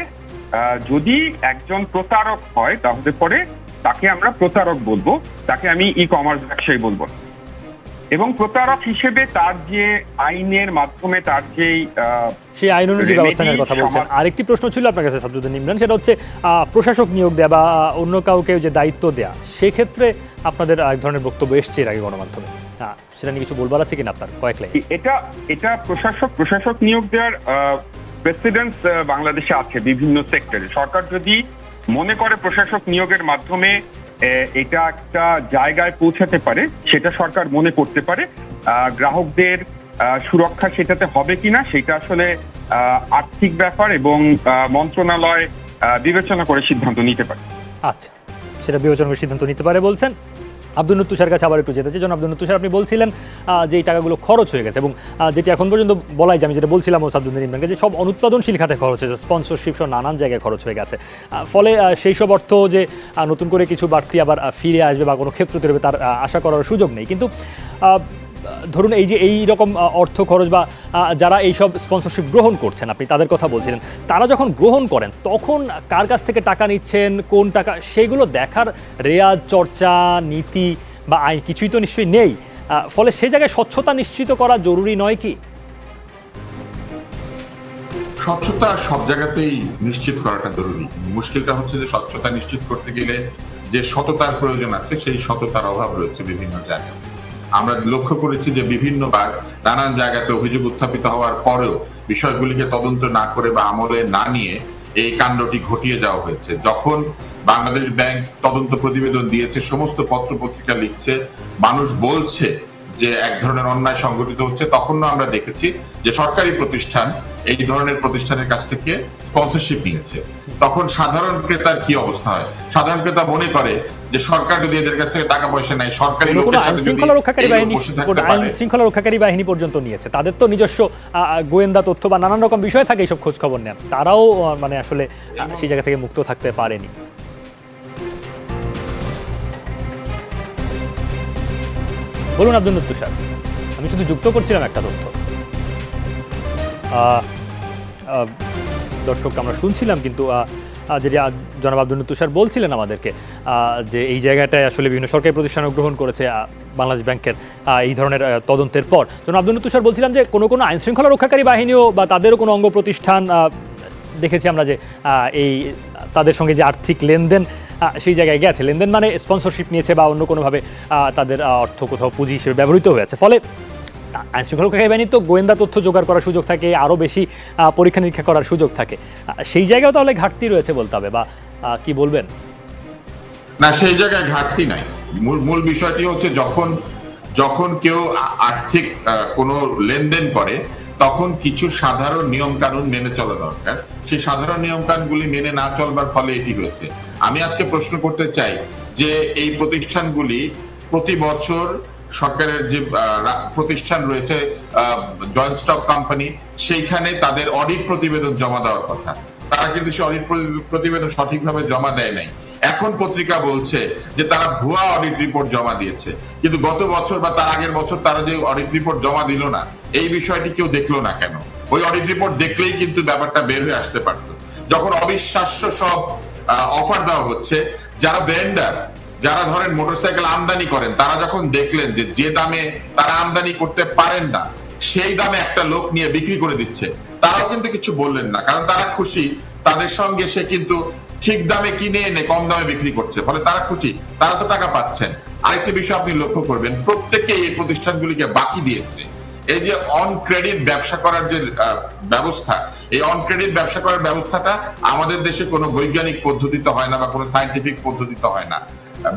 যদি একজন প্রতারক হয় তাহলে পরে তাকে আমরা প্রতারক বলবো, তাকে আমি ই কমার্স ব্যবসায়ী বলবো। এবং প্রতারক হিসেবে তার যে আইনের মাধ্যমে তার যে সেই আইন অনুযায়ী ব্যবস্থা নেওয়ার কথা বলছেন। আরেকটি প্রশ্ন ছিল আপনার কাছে সাবজুদ্দিন ইমরান, সেটা হচ্ছে প্রশাসক নিয়োগ দেয়া বা অন্য কাউকে যে দায়িত্ব দেয়া, সেক্ষেত্রে আপনাদের এক ধরনের বক্তব্য এসছে এর আগে গণমাধ্যমে, সেটা নিয়ে কিছু বলবার আছে কিনা আপনার কয়েক লাইন? এটা প্রশাসক নিয়োগ দেওয়ার প্রেসিডেন্স বাংলাদেশে আছে বিভিন্ন সেক্টরে। সরকার যদি মনে করে প্রশাসক নিয়োগের মাধ্যমে এটা একটা জায়গায় পৌঁছাতে পারে, সেটা সরকার মনে করতে পারে। গ্রাহকদের সুরক্ষা সেটাতে হবে কিনা সেটা আসলে আর্থিক ব্যাপার এবং মন্ত্রণালয় বিবেচনা করে সিদ্ধান্ত নিতে পারে। আচ্ছা, সেটা বিবেচনা করে সিদ্ধান্ত নিতে পারে বলছেন। আব্দুল নূর তুষার কাছে আবার একটু যেতে চাই। আব্দুল নূর তুষার, আপনি বলছিলেন যে এই টাকাগুলো খরচ হয়ে গেছে এবং যেটি এখন পর্যন্ত বলাই যায়, আমি যেটা বলছিলাম সাবজুদ্দিন ইমরানকে, যে সব অনুৎপাদনশীল খাতে খরচ হয়েছে, স্পন্সরশিপ সহ নানান জায়গায় খরচ হয়ে গেছে। ফলে সেই সব অর্থ যে নতুন করে কিছু বাড়তি আবার ফিরে আসবে বা কোনো ক্ষেত্র তৈরি হবে তার আশা করার সুযোগ নেই। কিন্তু ধরুন এই যে এই রকম অর্থ খরচ বা যারা এই সব স্পন্সরশিপ গ্রহণ করছেন, আপনি তাদের কথা বলছিলেন, তারা যখন গ্রহণ করেন তখন কার কাছ থেকে টাকা নিচ্ছেন, কোন টাকা, সেগুলো দেখার রেয়াজ, চর্চা, নীতি বা আইন কিছুই তো নিশ্চয়ই নেই। ফলে সেই জায়গায় স্বচ্ছতা নিশ্চিত করা জরুরি নয় কি? স্বচ্ছতা সব জায়গাতেই নিশ্চিত করাটা জরুরি। মুশকিলটা হচ্ছে যে স্বচ্ছতা নিশ্চিত করতে গেলে যে সততার প্রয়োজন আছে সেই সততার অভাব রয়েছে বিভিন্ন জায়গায়। আমরা লক্ষ্য করেছি যে বিভিন্নবার নানান জায়গাতে অভিযোগ উত্থাপিত হওয়ার পরেও বিষয়গুলিকে তদন্ত না করে বা আমলে না নিয়ে এই কাণ্ডটি ঘটিয়ে যাওয়া হয়েছে। যখন বাংলাদেশ ব্যাংক তদন্ত প্রতিবেদন দিয়েছে, সমস্ত পত্র পত্রিকা লিখছে, মানুষ বলছে যে এক ধরনের অন্যায় সংঘটিত হচ্ছে, তখনও আমরা দেখেছি যে সরকারি প্রতিষ্ঠান এই ধরনের প্রতিষ্ঠানের কাছ থেকে স্পন্সরশিপ নিয়েছে। তখন সাধারণ ক্রেতার কি অবস্থা হয়? সাধারণ ক্রেতা মনে করে যে সরকার যদি এদের কাছ থেকে টাকা পয়সা নেয়, সরকারি লোকের সাথে যদি আইন শৃঙ্খলা রক্ষাকারী বাহিনী পর্যন্ত নিয়েছে, তাদের তো নিজস্ব গোয়েন্দা তথ্য বা নানান রকম বিষয় থাকে, এইসব খোঁজ খবর নেন, তারাও মানে আসলে সেই জায়গা থেকে মুক্ত থাকতে পারেনি। বলুন আব্দুল নূর তুষার, আমি শুধু যুক্ত করছিলাম একটা তথ্য। দর্শক, আমরা শুনছিলাম কিন্তু যেটা জনাব আব্দুল নূর তুষার বলছিলেন আমাদেরকে, যে এই জায়গাটায় আসলে বিভিন্ন সরকারি প্রতিষ্ঠানও গ্রহণ করেছে বাংলাদেশ ব্যাংকের এই ধরনের তদন্তের পর। জনাব আব্দুল নূর তুষার বলছিলাম যে কোনো আইন শৃঙ্খলা রক্ষাকারী বাহিনীও বা তাদেরও কোনো অঙ্গ প্রতিষ্ঠান দেখেছি আমরা যে এই তাদের সঙ্গে যে আর্থিক লেনদেন সেই জায়গায় গেছে, লেনদেন মানে স্পন্সরশিপ নিয়েছে বা অন্য কোনোভাবে তাদের অর্থ কোথাও পুঁজি হিসেবে ব্যবহৃত হয়েছে। ফলে আইন শৃঙ্খলা রক্ষাকারী বাহিনীর তো গোয়েন্দা তথ্য জোগাড় করার সুযোগ থাকে, আরও বেশি পরীক্ষা নিরীক্ষা করার সুযোগ থাকে, সেই জায়গায় তাহলে ঘাটতি রয়েছে বলতে হবে, বা কি বলবেন? না, সেই জায়গায় ঘাটতি নাই। মূল বিষয়টি হচ্ছে যখন কেউ আর্থিক কোনো লেনদেন করে তখন কিছু সাধারণ নিয়ম কানুন মেনে চলা দরকার। সেই সাধারণ নিয়ম কানুনগুলি মেনে না চলবার ফলে এটি হয়েছে। আমি আজকে প্রশ্ন করতে চাই যে এই প্রতিষ্ঠানগুলি প্রতি বছর সরকারের যে প্রতিষ্ঠান রয়েছে জয়েন্ট স্টক কোম্পানি, সেইখানে তাদের অডিট প্রতিবেদন জমা দেওয়ার কথা, তারা কিন্তু সেই অডিট প্রতিবেদন সঠিকভাবে জমা দেয় নাই। এখন পত্রিকা বলছে যে তারা ভুয়া অডিট রিপোর্ট জমা দিয়েছে, কিন্তু গত বছর বা তার আগের বছর তারা যে অডিট রিপোর্ট জমা দিল না, এই বিষয়টি কেউ দেখলো না কেন? ওই অডিট রিপোর্ট দেখলেই কিন্তু ব্যাপারটা বের হয়ে আসতে পারতো। যখন অবিশ্বাস্য সব অফার দেওয়া হচ্ছে, যারা ভেন্ডার, যারা ধরেন মোটরসাইকেল আমদানি করেন, তারা যখন দেখলেন যে দামে তারা আমদানি করতে পারেন না, সেই দামে একটা লোক নিয়ে বিক্রি করে দিচ্ছে, তারাও কিন্তু কিছু বললেন না, কারণ তারা খুশি তাদের সঙ্গে সে কিন্তু ঠিক দামে কিনে এনে কম দামে বিক্রি করছে, ফলে তারা খুশি, তারা তো টাকা পাচ্ছেন। আরেকটি বিষয় আপনি লক্ষ্য করবেন, প্রত্যেককে এই প্রতিষ্ঠানগুলিকে বাকি দিয়েছে। এই যে অন ক্রেডিট ব্যবসা করার যে ব্যবস্থা, এই অন ক্রেডিট ব্যবসা করার ব্যবস্থাটা আমাদের দেশে কোনো বৈজ্ঞানিক পদ্ধতিতে হয় না বা কোনো সায়েন্টিফিক পদ্ধতিতে হয় না।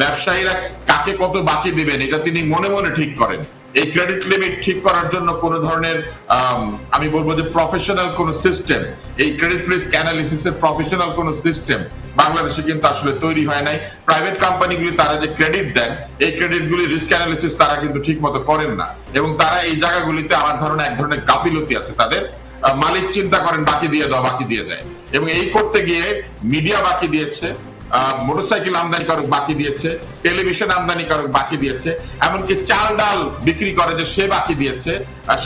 ব্যবসায়ীরা কাকে কত বাকি দিবেন এটা তিনি মনে মনে ঠিক করেন। এই ক্রেডিট লিমিট ঠিক করার জন্য কোন ধরনের আমি বলবো যে প্রফেশনাল কোন সিস্টেম, এই ক্রেডিট রিস্ক অ্যানালিসিস এর প্রফেশনাল কোন সিস্টেম বাংলাদেশে কিন্তু আসলে তৈরি হয় নাই। প্রাইভেট কোম্পানিগুলি তারা যে ক্রেডিট দেন, এই ক্রেডিট গুলি রিস্ক অ্যানালিসিস তারা কিন্তু ঠিক মতো করেন না, এবং তারা এই জায়গাগুলিতে আমার ধারণা এক ধরনের গাফিলতি আছে তাদের। মালিক চিন্তা করেন বাকি দিয়ে দাও, বাকি দিয়ে দেয়, এবং এই করতে গিয়ে মিডিয়া বাকি দিয়েছে, মোটরসাইকেল আমদানিকারক বাকি দিয়েছে, টেলিভিশন আমদানিকারক বাকি দিয়েছে, এমনকি চাল ডাল বিক্রি করে যে সে বাকি দিয়েছে,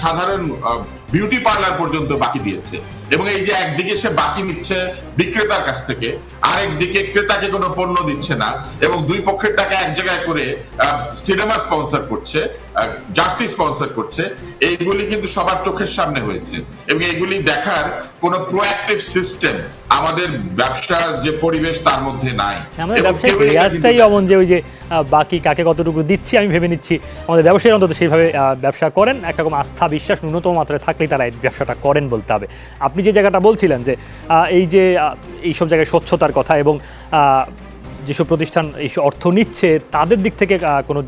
সাধারণ বিউটি পার্লার পর্যন্ত বাকি দিয়েছে। এবং এই যে একদিকে সে বাকি নিচ্ছে বিক্রেতার কাছ থেকে, আরেকদিকে ক্রেতাকে কোনো পণ্য দিচ্ছে না, এবং দুই পক্ষের টাকা এক জায়গায় করে সিনেমা স্পন্সর করছে, জার্সি স্পন্সর করছে, এইগুলি কিন্তু সবার চোখের সামনে হয়েছে। এবং এইগুলি দেখার কোনো প্রোঅ্যাক্টিভ সিস্টেম আমাদের ব্যবসার যে পরিবেশ তার মধ্যে নাই। আমাদের ব্যবসায়িক রেয়াজটাই এমন যে ওই যে বাকি কাকে কতটুকু দিচ্ছি আমি ভেবে নিচ্ছি। আমাদের ব্যবসায়ী অন্তত সেইভাবে ব্যবসা করেন, একরকম আস্থা বিশ্বাস ন্যূনতম মাত্রায় থাকলেই তারা এই ব্যবসাটা করেন বলতে হবে। আপনি যে জায়গাটা বলছিলেন যে এই যে এইসব জায়গায় স্বচ্ছতার কথা এবং যেসব প্রতিষ্ঠান এই অর্থ নিচ্ছে তাদের দিক থেকে কোনো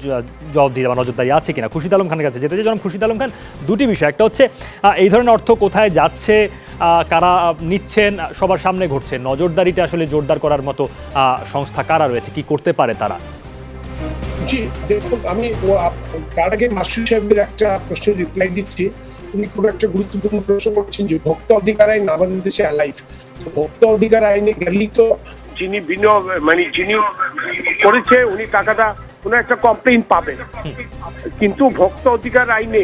জবাবদিহি বা নজরদারি আছে কিনা, খুরশিদ আলম খানের কাছে যেতে চাই। যেমন খুরশিদ আলম খান, দুটি বিষয়, একটা হচ্ছে এই ধরনের অর্থ কোথায় যাচ্ছে, কারা নিচ্ছেন, সবার সামনে ঘটছে, নজরদারিটা আসলে জোরদার করার মতো সংস্থা কারা রয়েছে, কি করতে পারে তারা? জি দেখুন, আমি তার আগে মাসুদ সাহেবের একটা প্রশ্নের রিপ্লাই দিচ্ছি। উনি খুব একটা গুরুত্বপূর্ণ প্রশ্ন করছেন যে ভোক্তা অধিকার আইন আমাদের দেশে অ্যালাইভ। ভোক্তা অধিকার আইনে গেলেই তো যিনি বিনিয়োগ যিনি করেছে উনি টাকাটা কোনো একটা কমপ্লেইন পাবে, কিন্তু ভোক্তা অধিকার আইনে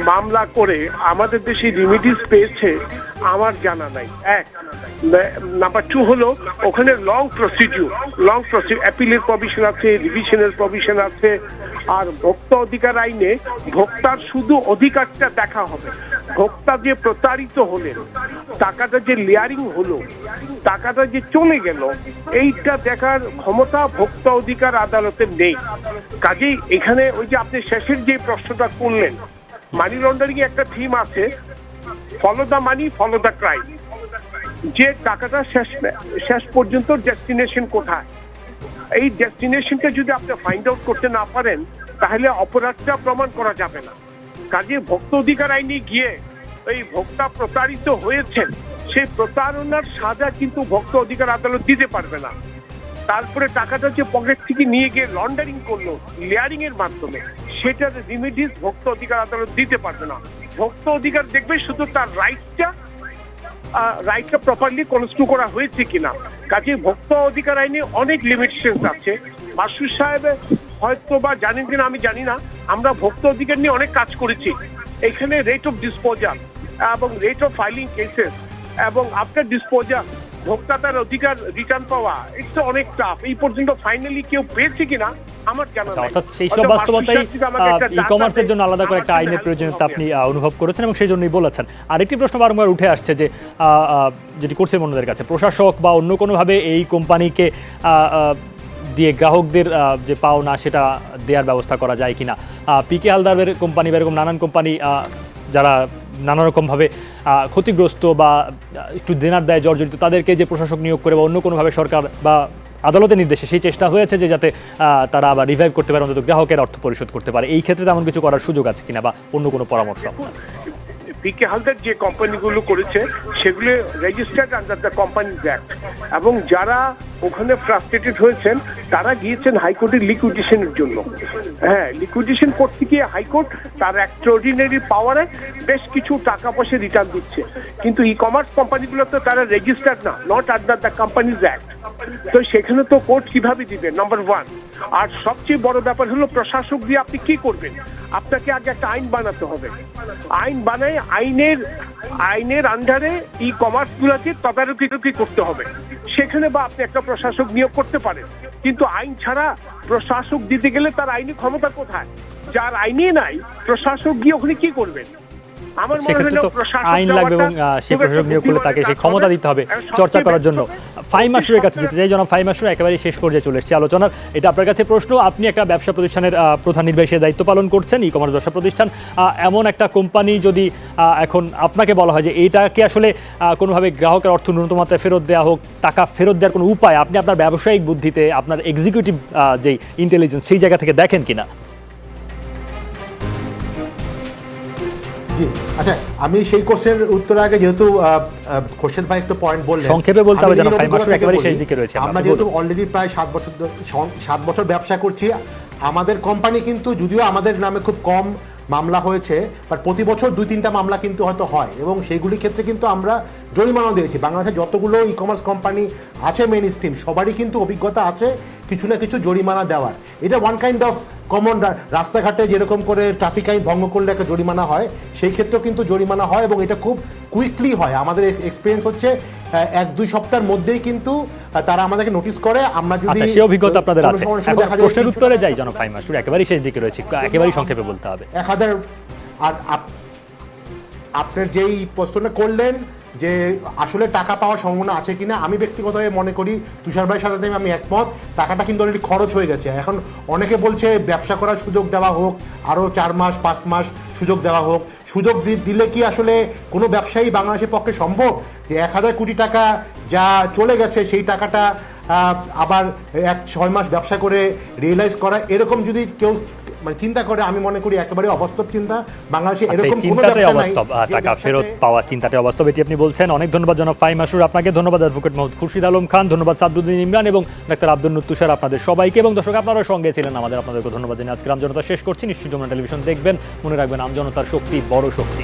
মামলা করে আমাদের দেশে রিমিডিস পেয়েছে আমার জানা নাই। এক নাম্বার 2 হলো ওখানে লং প্রসিডিউর অ্যাপিলের প্রভিশন আছে, রিভিশনের প্রভিশন আছে। আর ভোক্তা অধিকার আইনে ভোক্তার শুধু অধিকারটা দেখা হবে, ভোক্তা যে প্রতারিত হলেন, টাকাটা যে লেয়ারিং হলো, টাকাটা যে চলে গেল, এইটা দেখার ক্ষমতা ভোক্তা অধিকার আদালতের নেই। কাজেই এখানে ওই যে আপনি শেষের যে প্রশ্নটা করলেন, মানি লন্ডারিং একটা থিম আছে, follow the money follow the crime, যে টাকাটা শেষ পর্যন্ত ডেস্টিনেশন কোথায়, এই ডেস্টিনেশনটা যদি আপনি ফাইন্ড আউট করতে না পারেন তাহলে অপরাধটা প্রমাণ করা যাবে না। কাজে ভোক্তা অধিকার আইনে গিয়ে এই ভোক্তা প্রতারিত হয়েছেন সেই প্রতারণার সাজা কিন্তু ভোক্তা অধিকার আদালত দিতে পারবে না। তারপরে টাকাটা যে পকেট থেকে নিয়ে গিয়ে লন্ডারিং করলো লেয়ারিং এর মাধ্যমে, সেটার রিমিডিস ভোক্তা অধিকার আদালত দিতে পারবে না। ভোক্তা অধিকার দেখবে শুধু তার রাইটটা প্রপারলি কনস্ট্রু করা হয়েছে কিনা। কাজে ভোক্তা অধিকার আইনে অনেক লিমিটেশন আছে। মাসুদ সাহেব হয়তো বা জানেন কিনা আমি জানি না, আমরা ভোক্তা অধিকার নিয়ে অনেক কাজ করেছি। এখানে রেট অফ ডিসপোজাল এবং রেট অফ ফাইলিং কেসেস এবং আফটার ডিসপোজাল ভোক্তা তার অধিকার রিটার্ন পাওয়া, এটা অনেক টাফ। এই পর্যন্ত ফাইনালি কেউ পেয়েছে কিনা আমার জানা নেই। অর্থাৎ সেই সব বাস্তবতাই ই-কমার্সের জন্য আলাদা করে একটা আইনের প্রয়োজনীয়তা আপনি অনুভব করেছেন এবং সেই জন্যই বলেছেন। আরেকটি প্রশ্ন বারবার উঠে আসছে যে যেটি করছে অন্যদের কাছে, প্রশাসক বা অন্য কোনোভাবে এই কোম্পানিকে দিয়ে গ্রাহকদের যে পাওনা সেটা দেওয়ার ব্যবস্থা করা যায় কিনা। পিকে হালদারের কোম্পানি বা এরকম নানান কোম্পানি যারা নানা রকমভাবে ক্ষতিগ্রস্ত বা একটু দেনার দায়ে জর্জরিত, তাদেরকে যে প্রশাসক নিয়োগ করে বা অন্য কোনোভাবে সরকার বা আদালতের নির্দেশে সেই চেষ্টা হয়েছে যে যাতে তারা আবার রিভাইভ করতে পারে, অন্তত গ্রাহকের অর্থ পরিশোধ করতে পারে। এই ক্ষেত্রে তেমন কিছু করার সুযোগ আছে কিনা বা অন্য কোনো পরামর্শ? পিকে হালদার যে কোম্পানিগুলো করেছে সেগুলো registered under the companies act, এবং যারা ওখানে ফ্রাস্ট্রেটেড হয়েছেন তারা গিয়েছেন হাইকোর্টের লিকুইডেশনের জন্য। হ্যাঁ, লিকুইডেশন করতে গিয়ে হাইকোর্ট তার এক্সট্রাঅর্ডিনারি পাওয়ারে বেশ কিছু টাকা পয়সা রিটার্ন দিচ্ছে, কিন্তু ই কমার্স কোম্পানিগুলো তো তারা রেজিস্টার্ড না, not under the companies act. তো সেখানে তো কোর্ট কিভাবে দিবে, নাম্বার ওয়ান। আর সবচেয়ে বড় ব্যাপার হলো প্রশাসক দিয়ে আপনি কি করবেন? আপনাকে আগে একটা আইন বানাতে হবে। আইন বানায় আইনের আন্ডারে ই কমার্স গুলোকে তদারকি করতে হবে। সেখানে বা আপনি একটা প্রশাসক নিয়োগ করতে পারেন, কিন্তু আইন ছাড়া প্রশাসক দিতে গেলে তার আইনি ক্ষমতা কোথায়? যার আইনই নাই, প্রশাসক গিয়ে ওখানে কি করবেন? আমার মনে সেক্ষেত্রে হলো তো আইন লাগবে এবং সেই প্রশাসক নিয়োগ করলে তাকে সেই ক্ষমতা দিতে হবে চর্চা করার জন্য। ফাহিম মাসুরের কাছে যেতে চাই। জনাব ফাহিম মাসুর, একেবারে শেষ পর্যায়ে চলে এসেছে আলোচনার। এটা আপনার কাছে প্রশ্ন, আপনি একটা ব্যবসা প্রতিষ্ঠানের প্রধান নির্বাহী হিসেবে দায়িত্ব পালন করছেন, ই কমার্স ব্যবসা প্রতিষ্ঠান। এমন একটা কোম্পানি যদি এখন আপনাকে বলা হয় যে এইটাকে আসলে কোনোভাবে গ্রাহকের অর্থ ন্যূনতম মাত্রায় ফেরত দেওয়া হোক, টাকা ফেরত দেওয়ার কোনো উপায় আপনি আপনার ব্যবসায়িক বুদ্ধিতে, আপনার এক্সিকিউটিভ যেই ইন্টেলিজেন্স, সেই জায়গা থেকে দেখেন কিনা? জি, আচ্ছা, আমি সেই কোশ্চেনের উত্তর আগে, যেহেতু খোরশেদ ভাই একটু পয়েন্ট বললেন, সংক্ষেপে বলতে হবে, আমি যেন ফাহিম মাসুর অভিজ্ঞতা একেবারে থেকে শেষ বলি, দিকে রয়েছে। আমরা যেহেতু অলরেডি প্রায় 7 বছর ব্যবসা করছি, আমাদের কোম্পানি কিন্তু, যদিও আমাদের নামে খুব কম মামলা হয়েছে, বাট প্রতি বছর 2-3টা মামলা কিন্তু হয়তো হয়, এবং সেইগুলির ক্ষেত্রে কিন্তু আমরা জরিমানা দিয়েছি। বাংলাদেশে যতগুলো ই কমার্স কোম্পানি আছে মেইন স্ট্রিম, সবারই কিন্তু অভিজ্ঞতা আছে কিছু না কিছু জরিমানা দেওয়ার। এটা ওয়ান কাইন্ড অফ কমন, রাস্তাঘাটে যেরকম করে ট্রাফিক আইন ভঙ্গ করলে একটা জরিমানা হয়, সেই ক্ষেত্রেও কিন্তু জরিমানা হয়, এবং এটা খুব কুইকলি হয়। আমাদের এক্সপিরিয়েন্স হচ্ছে 1-2 সপ্তাহের মধ্যেই কিন্তু তারা আমাদেরকে নোটিশ করে। আমরা যদি সেই অভিজ্ঞতা আপনাদের আছে। এখন প্রশ্নের উত্তরে যাই জনাব ফাহিম মাসুর, একেবারে শেষ দিকে রয়েছে, একেবারে সংক্ষেপে বলতে হবে। 1000, আর আপনার যেই প্রশ্নটা করলেন যে আসলে টাকা পাওয়ার সম্ভাবনা আছে কিনা, আমি ব্যক্তিগতভাবে মনে করি তুষার ভাইয়ের সাথে আমি একমত। টাকাটা কিন্তু অলরেডি খরচ হয়ে গেছে। এখন অনেকে বলছে ব্যবসা করার সুযোগ দেওয়া হোক, আরও 4 মাস 5 মাস সুযোগ দেওয়া হোক। সুযোগ দিলে কি আসলে কোনো ব্যবসায়ী বাংলাদেশের পক্ষে সম্ভব যে 1000 কোটি টাকা যা চলে গেছে সেই টাকাটা আবার 6 মাস ব্যবসা করে রিয়েলাইজ করা, এরকম যদি কেউ মানে চিন্তা করে, আমি মনে করি একেবারে অবাস্তব চিন্তা। বাংলাদেশে এরকম কোনো ব্যবসা নাই, টাকা ফেরত পাওয়া চিন্তাটাই অবাস্তব, এটি আপনি বলছেন। অনেক ধন্যবাদ জনাব ফাহিম মাসুর আপনাকে, ধন্যবাদ অ্যাডভোকেট মোহাম্মদ খুরশিদ আলম খান, ধন্যবাদ সাদুদ্দিন ইমরান এবং ডাক্তার আব্দুল নূর তুষার, আপনাদের সবাইকে। এবং দর্শক, আপনারা সঙ্গে ছিলেন আমাদের, আপনাদেরকে ধন্যবাদ জানিয়ে আজকে আমজনতা শেষ করছি। নিশ্চয়ই যমুনা টেলিভিশন দেখবেন, মনে রাখবেন আমজনতার শক্তি বড় শক্তি।